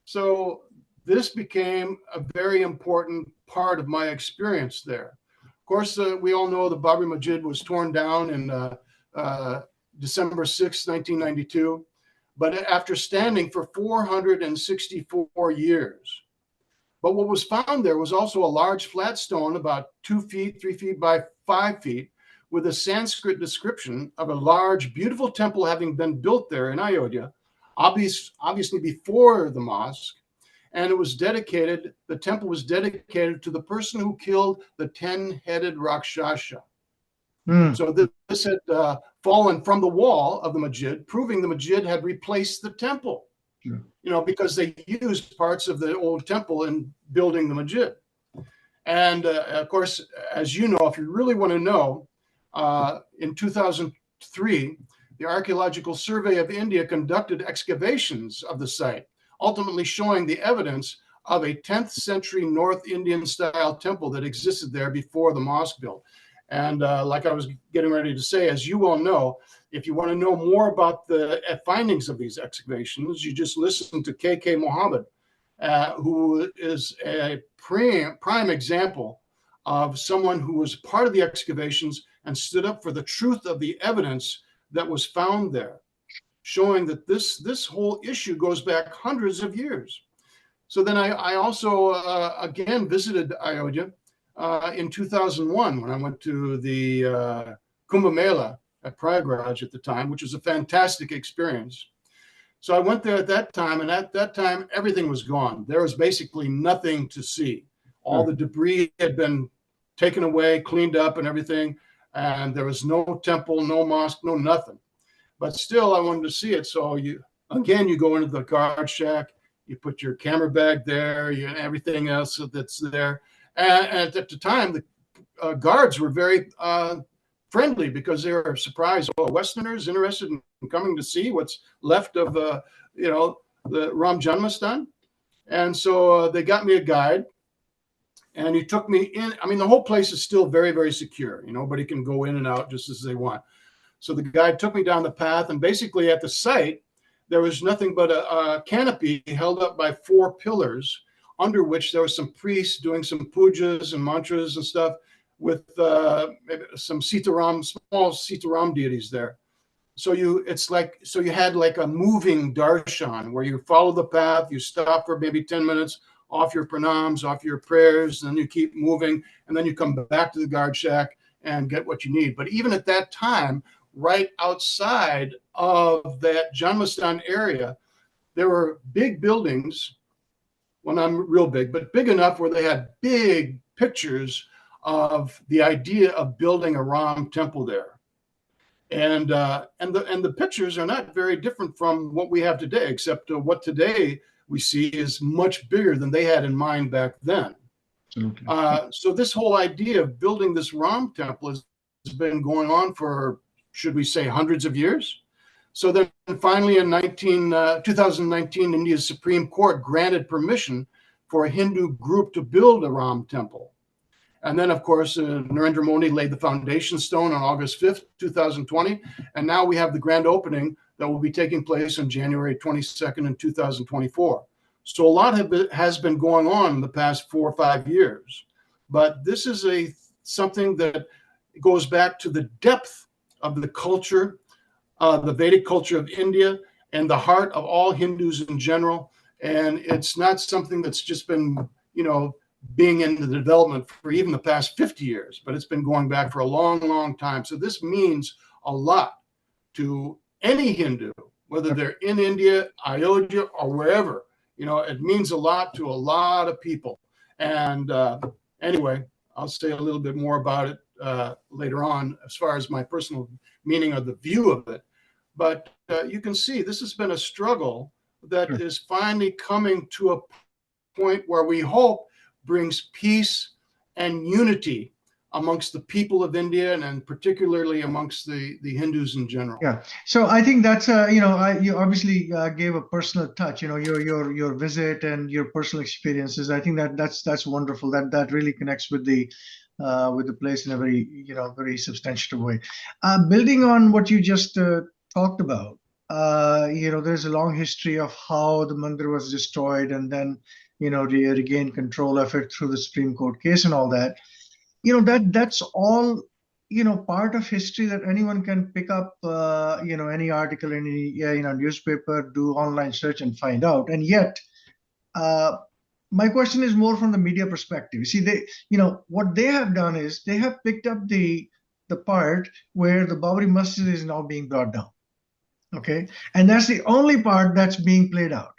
So this became a very important part of my experience there. Of course, we all know the Babri Masjid was torn down in December 6, 1992, but after standing for 464 years. But what was found there was also a large flat stone about 2 feet, 3 feet by 5 feet, with a Sanskrit description of a large, beautiful temple having been built there in Ayodhya, obviously before the mosque. And the temple was dedicated to the person who killed the 10-headed Rakshasa. So this had fallen from the wall of the masjid, proving the masjid had replaced the temple. Sure. Because they used parts of the old temple in building the masjid. And of course, as you know, if you really want to know, in 2003, the Archaeological Survey of India conducted excavations of the site, ultimately showing the evidence of a 10th century North Indian style temple that existed there before the mosque built. And like I was getting ready to say, as you all know, if you want to know more about the findings of these excavations, you just listen to K.K. Mohammed, who is a prime example of someone who was part of the excavations and stood up for the truth of the evidence that was found there, showing that this whole issue goes back hundreds of years. So then I also, again, visited Ayodhya in 2001 when I went to the Kumbh Mela at Prayagraj at the time, which was a fantastic experience. So I went there at that time, and at that time, everything was gone. There was basically nothing to see. All the debris had been taken away, cleaned up and everything, and there was no temple, no mosque, no nothing. But still, I wanted to see it. So you go into the guard shack, you put your camera bag there, everything else that's there. And at the time, the guards were very friendly because they were surprised. Oh, Westerners interested in coming to see what's left of the Ram Janmastan. And so they got me a guide, and he took me in. I mean, the whole place is still very, very secure. Nobody can go in and out just as they want. So the guide took me down the path, and basically at the site, there was nothing but a canopy held up by 4 pillars, under which there was some priests doing some pujas and mantras and stuff with some Sitaram, small Sitaram deities there. So you had like a moving darshan where you follow the path, you stop for maybe 10 minutes, off your pranams, off your prayers, and then you keep moving, and then you come back to the guard shack and get what you need. But even at that time, right outside of that Janmastan area, there were big buildings. Well, not real big, but big enough where they had big pictures of the idea of building a Ram temple there. And the pictures are not very different from what we have today, except what today we see is much bigger than they had in mind back then. So this whole idea of building this Ram temple has been going on for, should we say, hundreds of years. So then finally in 2019, India's Supreme Court granted permission for a Hindu group to build a Ram temple. And then, of course, Narendra Modi laid the foundation stone on August 5th, 2020. And now we have the grand opening that will be taking place on January 22nd in 2024. So a lot has been going on in the past 4 or 5 years. But this is something that goes back to the depth of the culture, the Vedic culture of India, and the heart of all Hindus in general. And it's not something that's just been, being in the development for even the past 50 years, but it's been going back for a long, long time. So this means a lot to any Hindu, whether they're in India, Ayodhya, or wherever. It means a lot to a lot of people. And anyway, I'll say a little bit more about it later on as far as my personal meaning of the view of it. But you can see this has been a struggle that is finally coming to a point where we hope brings peace and unity amongst the people of India, and particularly amongst the Hindus in general. Yeah. So I think that's you obviously gave a personal touch. Your visit and your personal experiences. I think that's wonderful. That really connects with the place in a very very substantial way. Building on what you just talked about, there's a long history of how the mandir was destroyed and then regained control of it through the Supreme Court case and all that. That's all part of history that anyone can pick up any article in any newspaper, do online search and find out. And yet my question is more from the media perspective. See, what they have done is they have picked up the part where the Babri Masjid is now being brought down. Okay, and that's the only part that's being played out,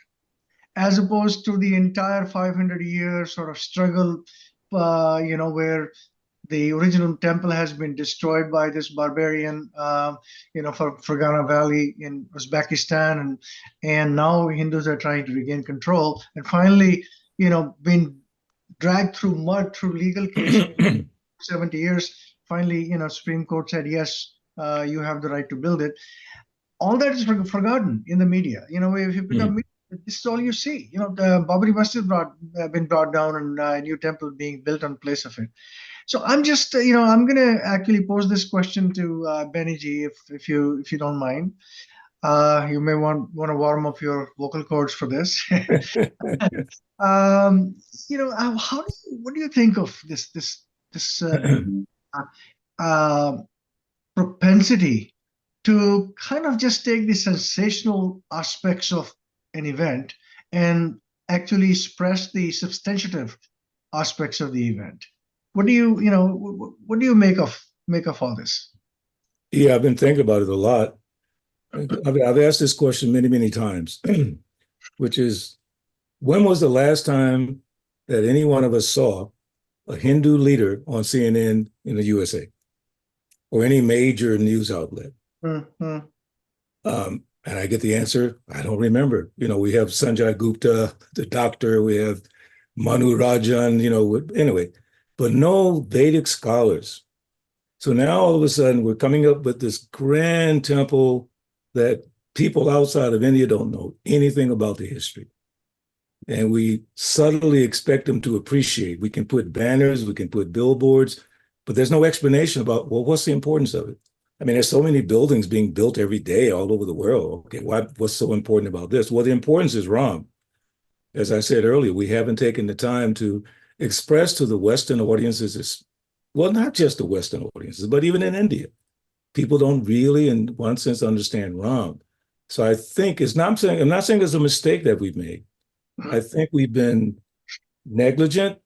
as opposed to the entire 500-year sort of struggle, where the original temple has been destroyed by this barbarian, for Fergana Valley in Uzbekistan, and now Hindus are trying to regain control, and finally, been dragged through mud through legal cases 70 years. Finally, Supreme Court said yes, you have the right to build it. All that is forgotten in the media. If you pick up media, this is all you see. The Babri Masjid been brought down, and a new temple being built on place of it. So I'm just, I'm going to actually pose this question to Benny G, if you don't mind. You may want to warm up your vocal cords for this. What do you think of this uh, propensity to kind of just take the sensational aspects of an event and actually express the substantive aspects of the event? What do you make of all this? Yeah, I've been thinking about it a lot. I've asked this question many, many times, which is, when was the last time that any one of us saw a Hindu leader on CNN in the USA or any major news outlet? Mm-hmm. And I get the answer, I don't remember. We have Sanjay Gupta, the doctor, we have Manu Rajan, anyway, but no Vedic scholars. So now all of a sudden we're coming up with this grand temple that people outside of India don't know anything about the history. And we subtly expect them to appreciate. We can put banners, we can put billboards, but there's no explanation about, well, what's the importance of it? I mean, there's so many buildings being built every day all over the world. Okay, what's so important about this? Well, the importance is Ram. As I said earlier, we haven't taken the time to express to the Western audiences, well, not just the Western audiences, but even in India, people don't really, in one sense, understand Ram. So I think I'm not saying it's a mistake that we've made. I think we've been negligent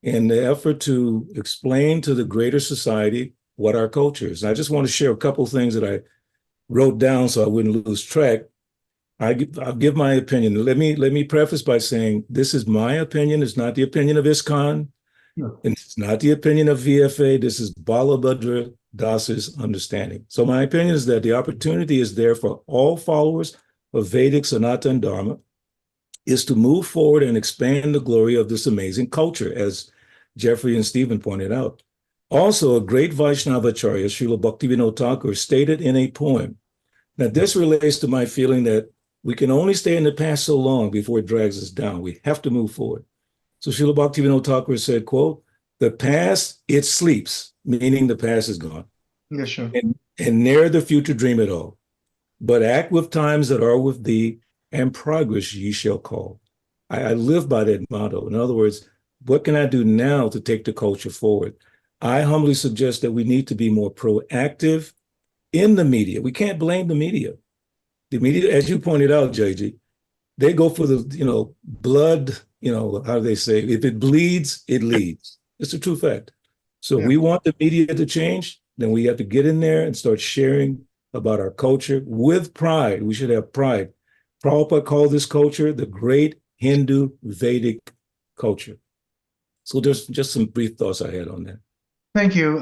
in the effort to explain to the greater society what our culture is. And I just want to share a couple of things that I wrote down so I wouldn't lose track. I'll give my opinion. Let me preface by saying this is my opinion. It's not the opinion of ISKCON. No. And it's not the opinion of VFA. This is Balabhadra Das's understanding. So my opinion is that the opportunity is there for all followers of Vedic Sanatan Dharma is to move forward and expand the glory of this amazing culture, as Jeffrey and Stephen pointed out. Also, a great Vaishnavacharya, Srila Bhaktivinoda Thakur, stated in a poem. Now, this relates to my feeling that we can only stay in the past so long before it drags us down. We have to move forward. So Srila Bhaktivinoda Thakur said, quote, "The past, it sleeps," meaning the past is gone. Yeah, sure. And ne'er the future dream at all. But act with times that are with thee, and progress ye shall call. I live by that motto. In other words, what can I do now to take the culture forward? I humbly suggest that we need to be more proactive in the media. We can't blame the media. The media, as you pointed out, JG, they go for the, blood, how do they say, if it bleeds, it leads. It's a true fact. So if we want the media to change, then we have to get in there and start sharing about our culture with pride. We should have pride. Prabhupada called this culture the great Hindu Vedic culture. So there's just some brief thoughts I had on that. Thank you.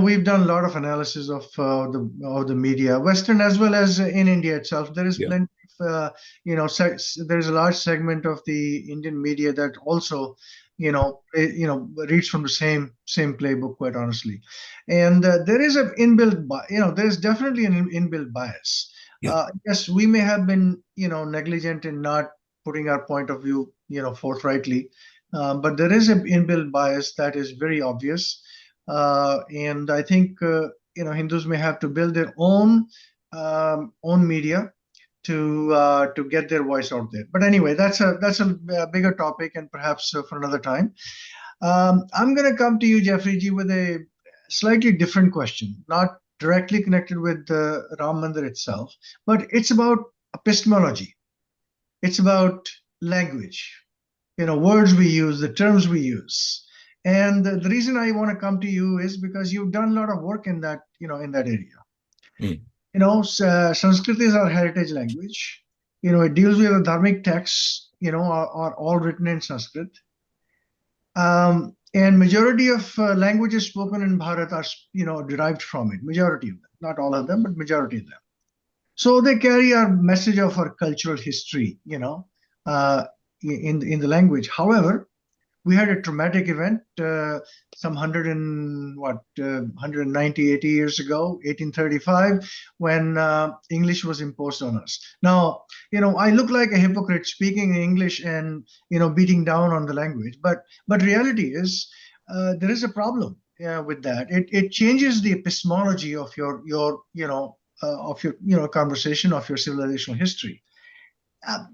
We've done a lot of analysis of the media, Western as well as in India itself. There is plenty of, there's a large segment of the Indian media that also, reads from the same playbook, quite honestly. And there is an inbuilt, there's definitely an inbuilt bias. Yes, we may have been, negligent in not putting our point of view, forthrightly, but there is an inbuilt bias that is very obvious. And I think Hindus may have to build their own media to get their voice out there. But anyway, that's a bigger topic, and perhaps for another time. I'm going to come to you, Jeffrey G, with a slightly different question, not directly connected with the Ram Mandir itself, but it's about epistemology. It's about language, words we use, the terms we use. And the reason I want to come to you is because you've done a lot of work in that, in that area. Sanskrit is our heritage language. It deals with the dharmic texts, are all written in Sanskrit. And majority of languages spoken in Bharat are, derived from it. Majority of them, not all of them, but majority of them. So they carry our message of our cultural history, in the language. However, we had a traumatic event some 190, 80 years ago, 1835, when English was imposed on us. Now, I look like a hypocrite speaking English and, beating down on the language. But reality is, there is a problem with that. It changes the epistemology of your conversation, of your civilizational history. Uh,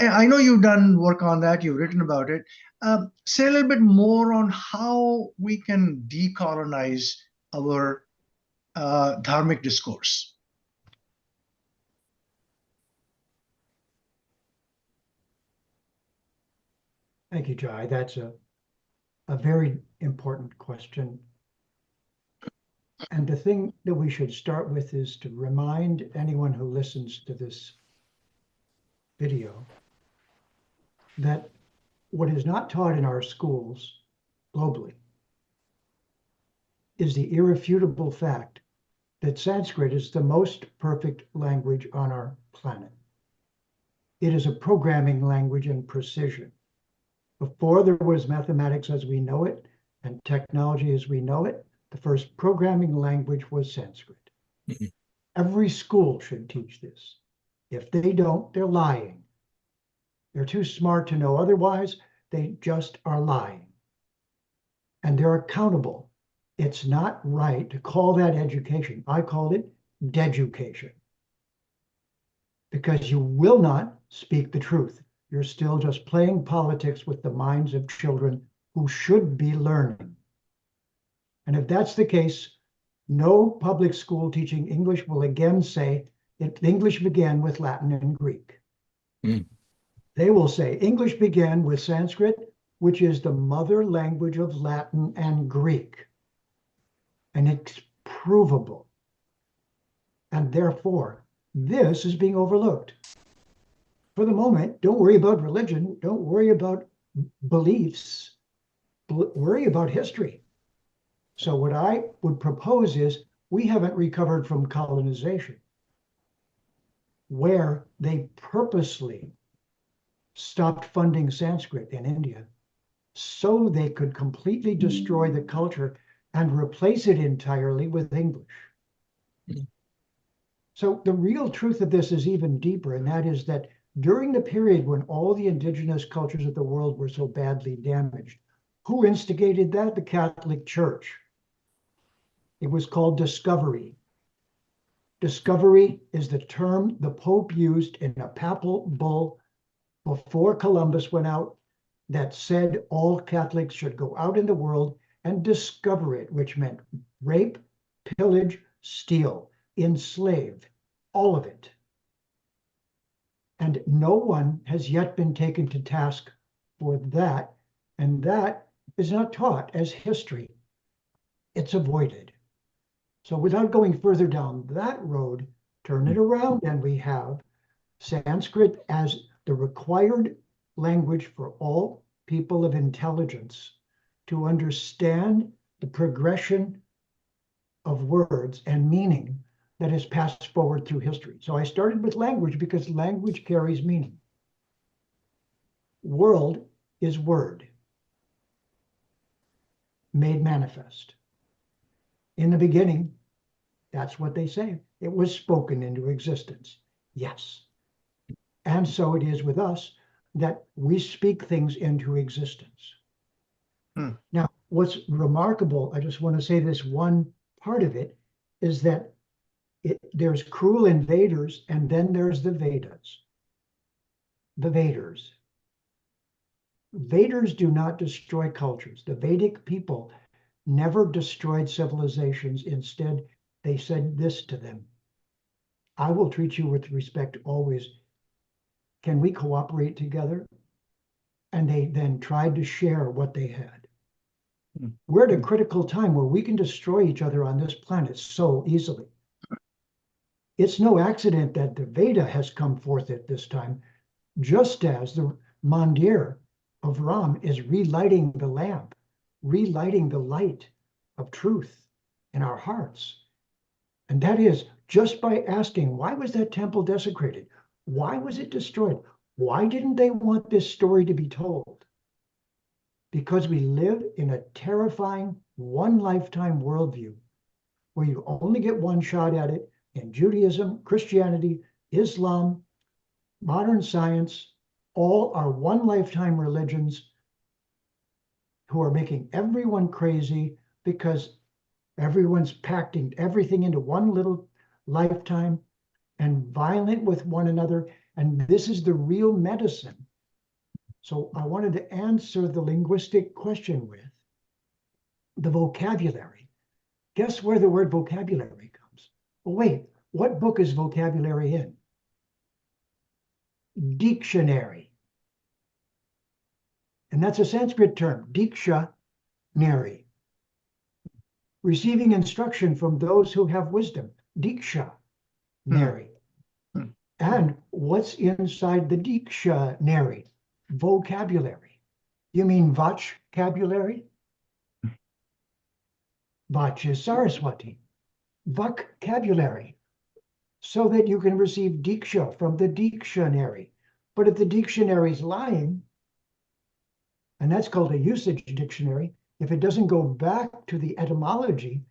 I know you've done work on that, you've written about it. Say a little bit more on how we can decolonize our dharmic discourse. Thank you, Jai. That's a very important question. And the thing that we should start with is to remind anyone who listens to this video that what is not taught in our schools globally is the irrefutable fact that Sanskrit is the most perfect language on our planet. It is a programming language in precision. Before there was mathematics as we know it and technology as we know it, the first programming language was Sanskrit. Every school should teach this. If they don't, they're lying. They're too smart to know otherwise. They just are lying. And they're accountable. It's not right to call that education. I called it deducation. Because you will not speak the truth. You're still just playing politics with the minds of children who should be learning. And if that's the case, no public school teaching English will again say that English began with Latin and Greek. They will say English began with Sanskrit, which is the mother language of Latin and Greek. And it's provable. And therefore, this is being overlooked. For the moment, don't worry about religion. Don't worry about beliefs. Worry about history. So what I would propose is we haven't recovered from colonization, where they purposely stopped funding Sanskrit in India so they could completely destroy the culture and replace it entirely with English. So the real truth of this is even deeper, and that is that during the period when all the indigenous cultures of the world were so badly damaged, who instigated that? The Catholic Church. It was called discovery. Discovery is the term the Pope used in a papal bull before Columbus went out that said all Catholics should go out in the world and discover it, which meant rape, pillage, steal, enslave, all of it. And no one has yet been taken to task for that. And that is not taught as history. It's avoided. So without going further down that road, turn it around and we have Sanskrit as the required language for all people of intelligence to understand the progression of words and meaning that is passed forward through history. So I started with language because language carries meaning. World is word made manifest. In the beginning, that's what they say. It was spoken into existence. Yes. And so it is with us that we speak things into existence. Now, what's remarkable, I just want to say this one part of it, is that there's cruel invaders, and then there's the Vedas. The Vedas. Vedas do not destroy cultures. The Vedic people never destroyed civilizations. Instead, they said this to them: I will treat you with respect always. Can we cooperate together? And they then tried to share what they had. We're at a critical time where we can destroy each other on this planet so easily. It's no accident that the Veda has come forth at this time, just as the Mandir of Ram is relighting the lamp relighting the light of truth in our hearts. And that is just by asking, why was that temple desecrated? Why was it destroyed? Why didn't they want this story to be told? Because we live in a terrifying one lifetime worldview where you only get one shot at it in Judaism, Christianity, Islam, modern science. All are one lifetime religions who are making everyone crazy because everyone's packing everything into one little lifetime and violent with one another. And this is the real medicine. So I wanted to answer the linguistic question with the vocabulary. Guess where the word vocabulary comes? Well, wait, what book is vocabulary in? Dictionary. And that's a Sanskrit term, diksha, nary. Receiving instruction from those who have wisdom, diksha, nary. And what's inside the dictionary? Vocabulary. You mean vocabulary? Vach is Saraswati. Vocabulary. So that you can receive diksha from the dictionary. But if the dictionary is lying, and that's called a usage dictionary, if it doesn't go back to the etymology.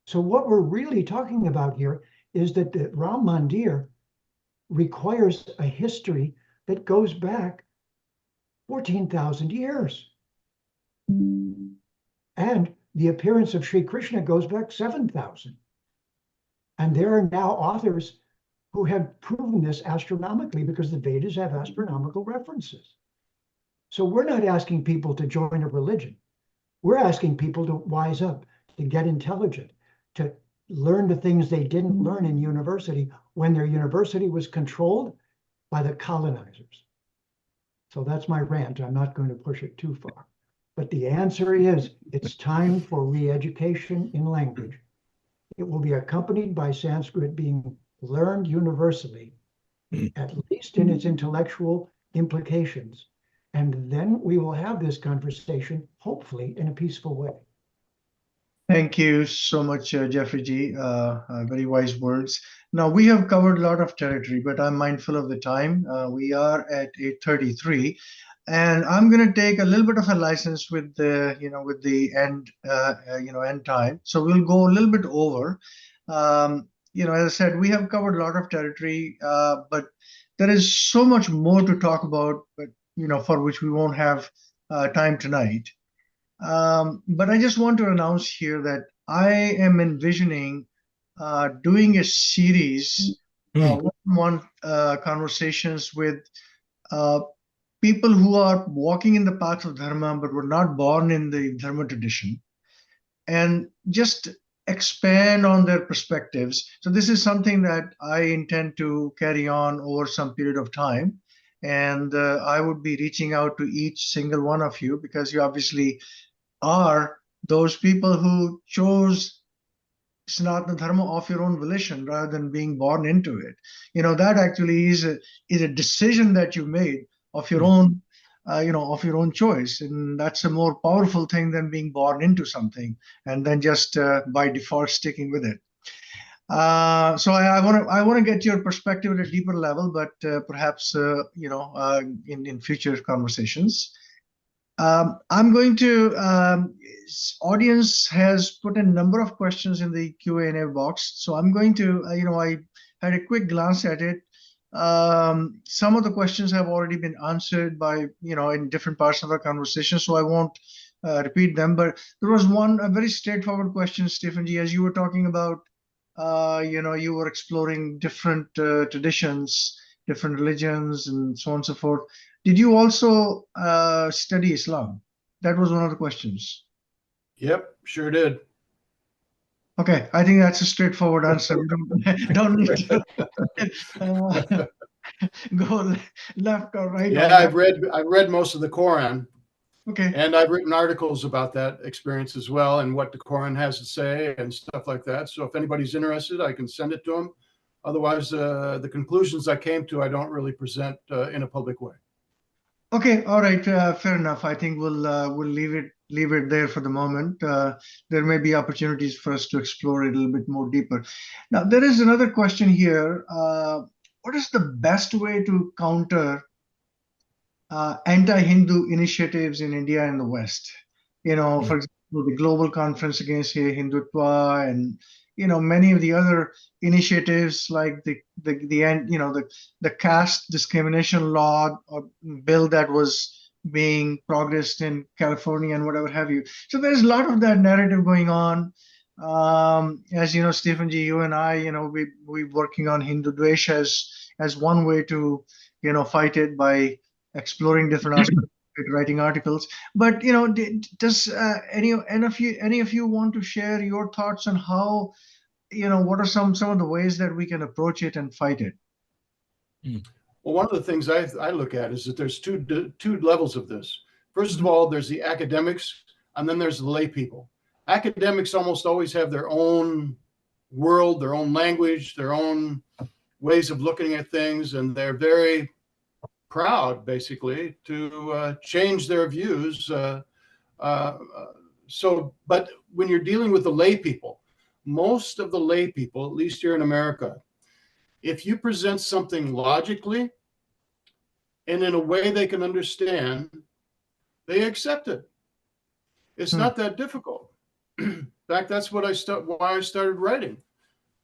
So what we're really talking about here is that the Ram Mandir requires a history that goes back 14,000 years. And the appearance of Sri Krishna goes back 7,000. And there are now authors who have proven this astronomically because the Vedas have astronomical references. So we're not asking people to join a religion. We're asking people to wise up, to get intelligent, to learn the things they didn't learn in university when their university was controlled by the colonizers. So that's my rant. I'm not going to push it too far. But the answer is it's time for re-education in language. It will be accompanied by Sanskrit being learned universally, at least in its intellectual implications. And then we will have this conversation, hopefully, in a peaceful way. Thank you so much, Jeffrey G. Very wise words. Now, we have covered a lot of territory, but I'm mindful of the time. We are at 8:33, and I'm going to take a little bit of a license with the, with the end, end time. So we'll go a little bit over. As I said, we have covered a lot of territory, but there is so much more to talk about, but for which we won't have time tonight. But I just want to announce here that I am envisioning doing a series, one-on-one conversations with people who are walking in the path of Dharma but were not born in the Dharma tradition, and just expand on their perspectives. So this is something that I intend to carry on over some period of time. And I would be reaching out to each single one of you because you obviously are those people who chose Sanatana Dharma of your own volition rather than being born into it. That actually is a decision that you made of your own, of your own choice. And that's a more powerful thing than being born into something and then just by default sticking with it. So I want to get your perspective at a deeper level, but perhaps in future conversations. I'm going to. Audience has put a number of questions in the Q&A box, so I'm going to. I had a quick glance at it. Some of the questions have already been answered by in different parts of our conversation, so I won't repeat them. But there was a very straightforward question, Stephen G. As you were talking about. You were exploring different traditions, different religions, and so on and so forth. Did you also study Islam? That was one of the questions. Yep, sure did. Okay, I think that's a straightforward answer. We don't need to go left or right. Yeah, I've read most of the Quran. Okay. And I've written articles about that experience as well and what the Quran has to say and stuff like that. So if anybody's interested, I can send it to them. Otherwise, the conclusions I came to, I don't really present in a public way. Okay, all right, fair enough. I think we'll leave leave it there for the moment. There may be opportunities for us to explore it a little bit more deeper. Now, there is another question here. What is the best way to counter anti-Hindu initiatives in India and the West? For example, the Global Conference Against Hindutva, and many of the other initiatives like the caste discrimination law or bill that was being progressed in California and whatever have you. So there's a lot of that narrative going on. As you know, Stephen G, you and I, we working on Hindudvesha as one way to fight it by exploring different aspects, writing articles. But does any of you want to share your thoughts on how what are some of the ways that we can approach it and fight it? Well, one of the things I look at is that there's two levels of this. First of all, there's the academics, and then there's the lay people. Academics almost always have their own world, their own language, their own ways of looking at things, and they're very proud, basically, to change their views. But when you're dealing with the lay people, most of the lay people, at least here in America, if you present something logically and in a way they can understand, they accept it. It's not that difficult. In fact, that's what why I started writing.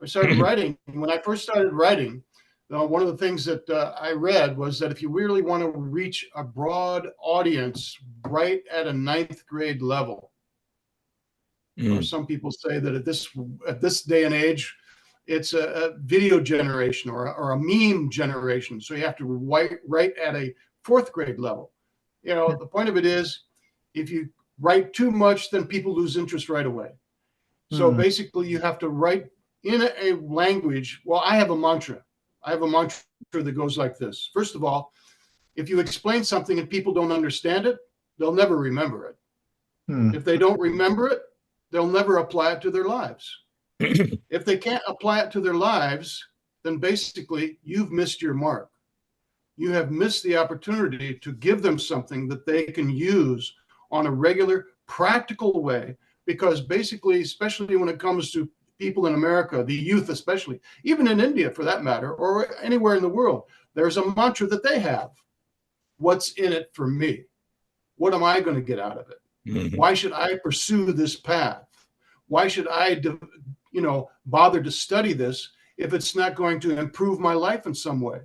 I started writing. When I first started writing, one of the things that I read was that if you really want to reach a broad audience right at a 9th grade level, or some people say that at this day and age, it's a video generation or a meme generation. So you have to write at a 4th grade level. The point of it is, if you write too much, then people lose interest right away. So basically, you have to write in a language. Well, I have a mantra. I have a mantra that goes like this. First of all, if you explain something and people don't understand it, they'll never remember it. If they don't remember it, they'll never apply it to their lives. If they can't apply it to their lives, then basically you've missed your mark. You have missed the opportunity to give them something that they can use on a regular, practical way. Because basically, especially when it comes to people in America, the youth especially, even in India for that matter, or anywhere in the world, there's a mantra that they have. What's in it for me? What am I going to get out of it? Why should I pursue this path? Why should I bother to study this if it's not going to improve my life in some way?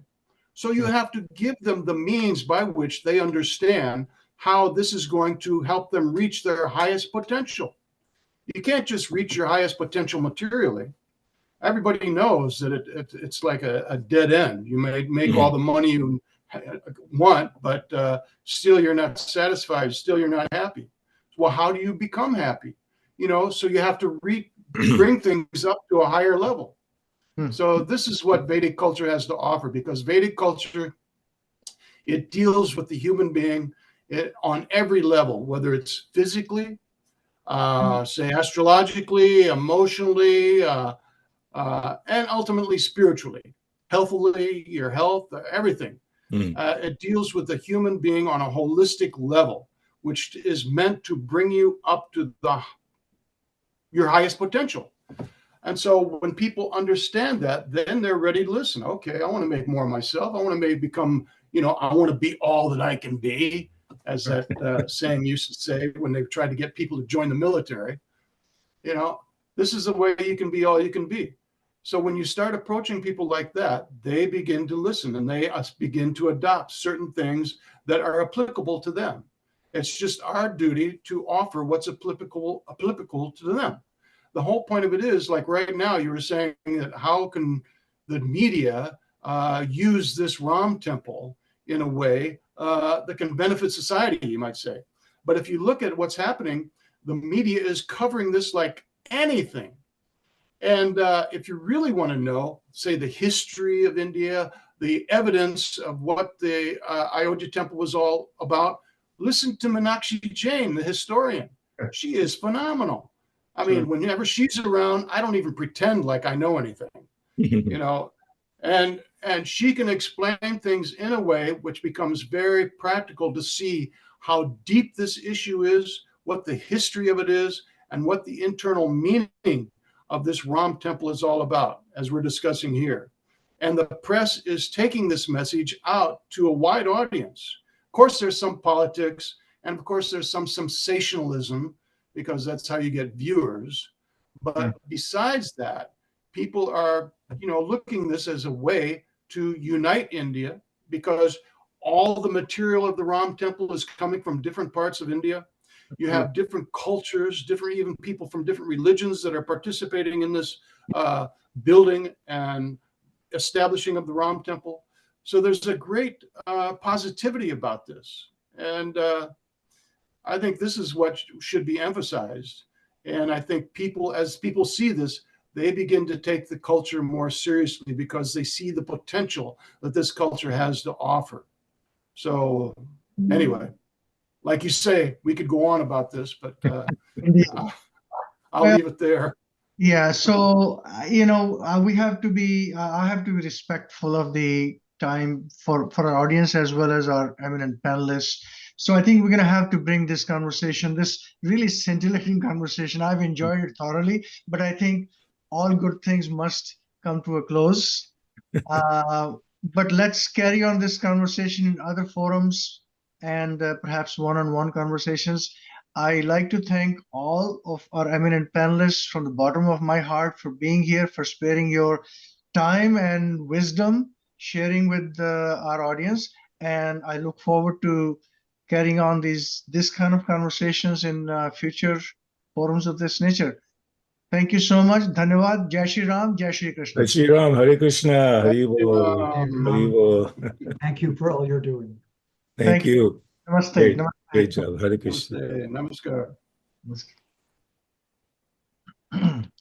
So you have to give them the means by which they understand how this is going to help them reach their highest potential. You can't just reach your highest potential materially. Everybody knows that it's like a dead end. You may make all the money you want, but still you're not satisfied. Still you're not happy. Well, how do you become happy? So you have to bring things up to a higher level. So this is what Vedic culture has to offer, because Vedic culture, it deals with the human being on every level, whether it's physically, say astrologically, emotionally, and ultimately spiritually, healthily, your health, everything. It deals with the human being on a holistic level, which is meant to bring you up to your highest potential. And so when people understand that, then they're ready to listen. Okay, I want to make more of myself. I want to become, I want to be all that I can be, as that saying used to say when they tried to get people to join the military. This is the way you can be all you can be. So when you start approaching people like that, they begin to listen and they begin to adopt certain things that are applicable to them. It's just our duty to offer what's applicable to them. The whole point of it is, like right now, you were saying that how can the media use this Ram temple in a way that can benefit society, you might say. But if you look at what's happening, the media is covering this like anything. And if you really want to know, say, the history of India, the evidence of what the Ayodhya temple was all about, listen to Meenakshi Jain, the historian. She is phenomenal. I mean, whenever she's around, I don't even pretend like I know anything, and she can explain things in a way which becomes very practical to see how deep this issue is, what the history of it is, and what the internal meaning of this Ram temple is all about, as we're discussing here. And the press is taking this message out to a wide audience. Of course, there's some politics, and of course, there's some sensationalism, because that's how you get viewers. But besides that, people are, looking this as a way to unite India, because all the material of the Ram temple is coming from different parts of India. You have different cultures, different even people from different religions that are participating in this building and establishing of the Ram temple. So there's a great positivity about this. And I think this is what should be emphasized. And I think as people see this, they begin to take the culture more seriously, because they see the potential that this culture has to offer. So anyway, like you say, we could go on about this, but I'll leave it there. Yeah, so we have to be I have to be respectful of the time for our audience as well as our eminent panelists. So I think we're going to have to bring this conversation, this really scintillating conversation. I've enjoyed it thoroughly, but I think all good things must come to a close. But let's carry on this conversation in other forums and perhaps one-on-one conversations. I like to thank all of our eminent panelists from the bottom of my heart for being here, for sparing your time and wisdom, sharing with our audience. And I look forward to carrying on this kind of conversations in future forums of this nature. Thank you so much. Dhanyavad. Jai Shri Ram. Jai Shri Krishna. Jai Shri Ram, Hare Krishna, Hari Bol, Hari Bol. Thank you for all you're doing. Thank you. Namaste. Great, Namaste. great job. Hare Krishna. Namaskar. Namaste.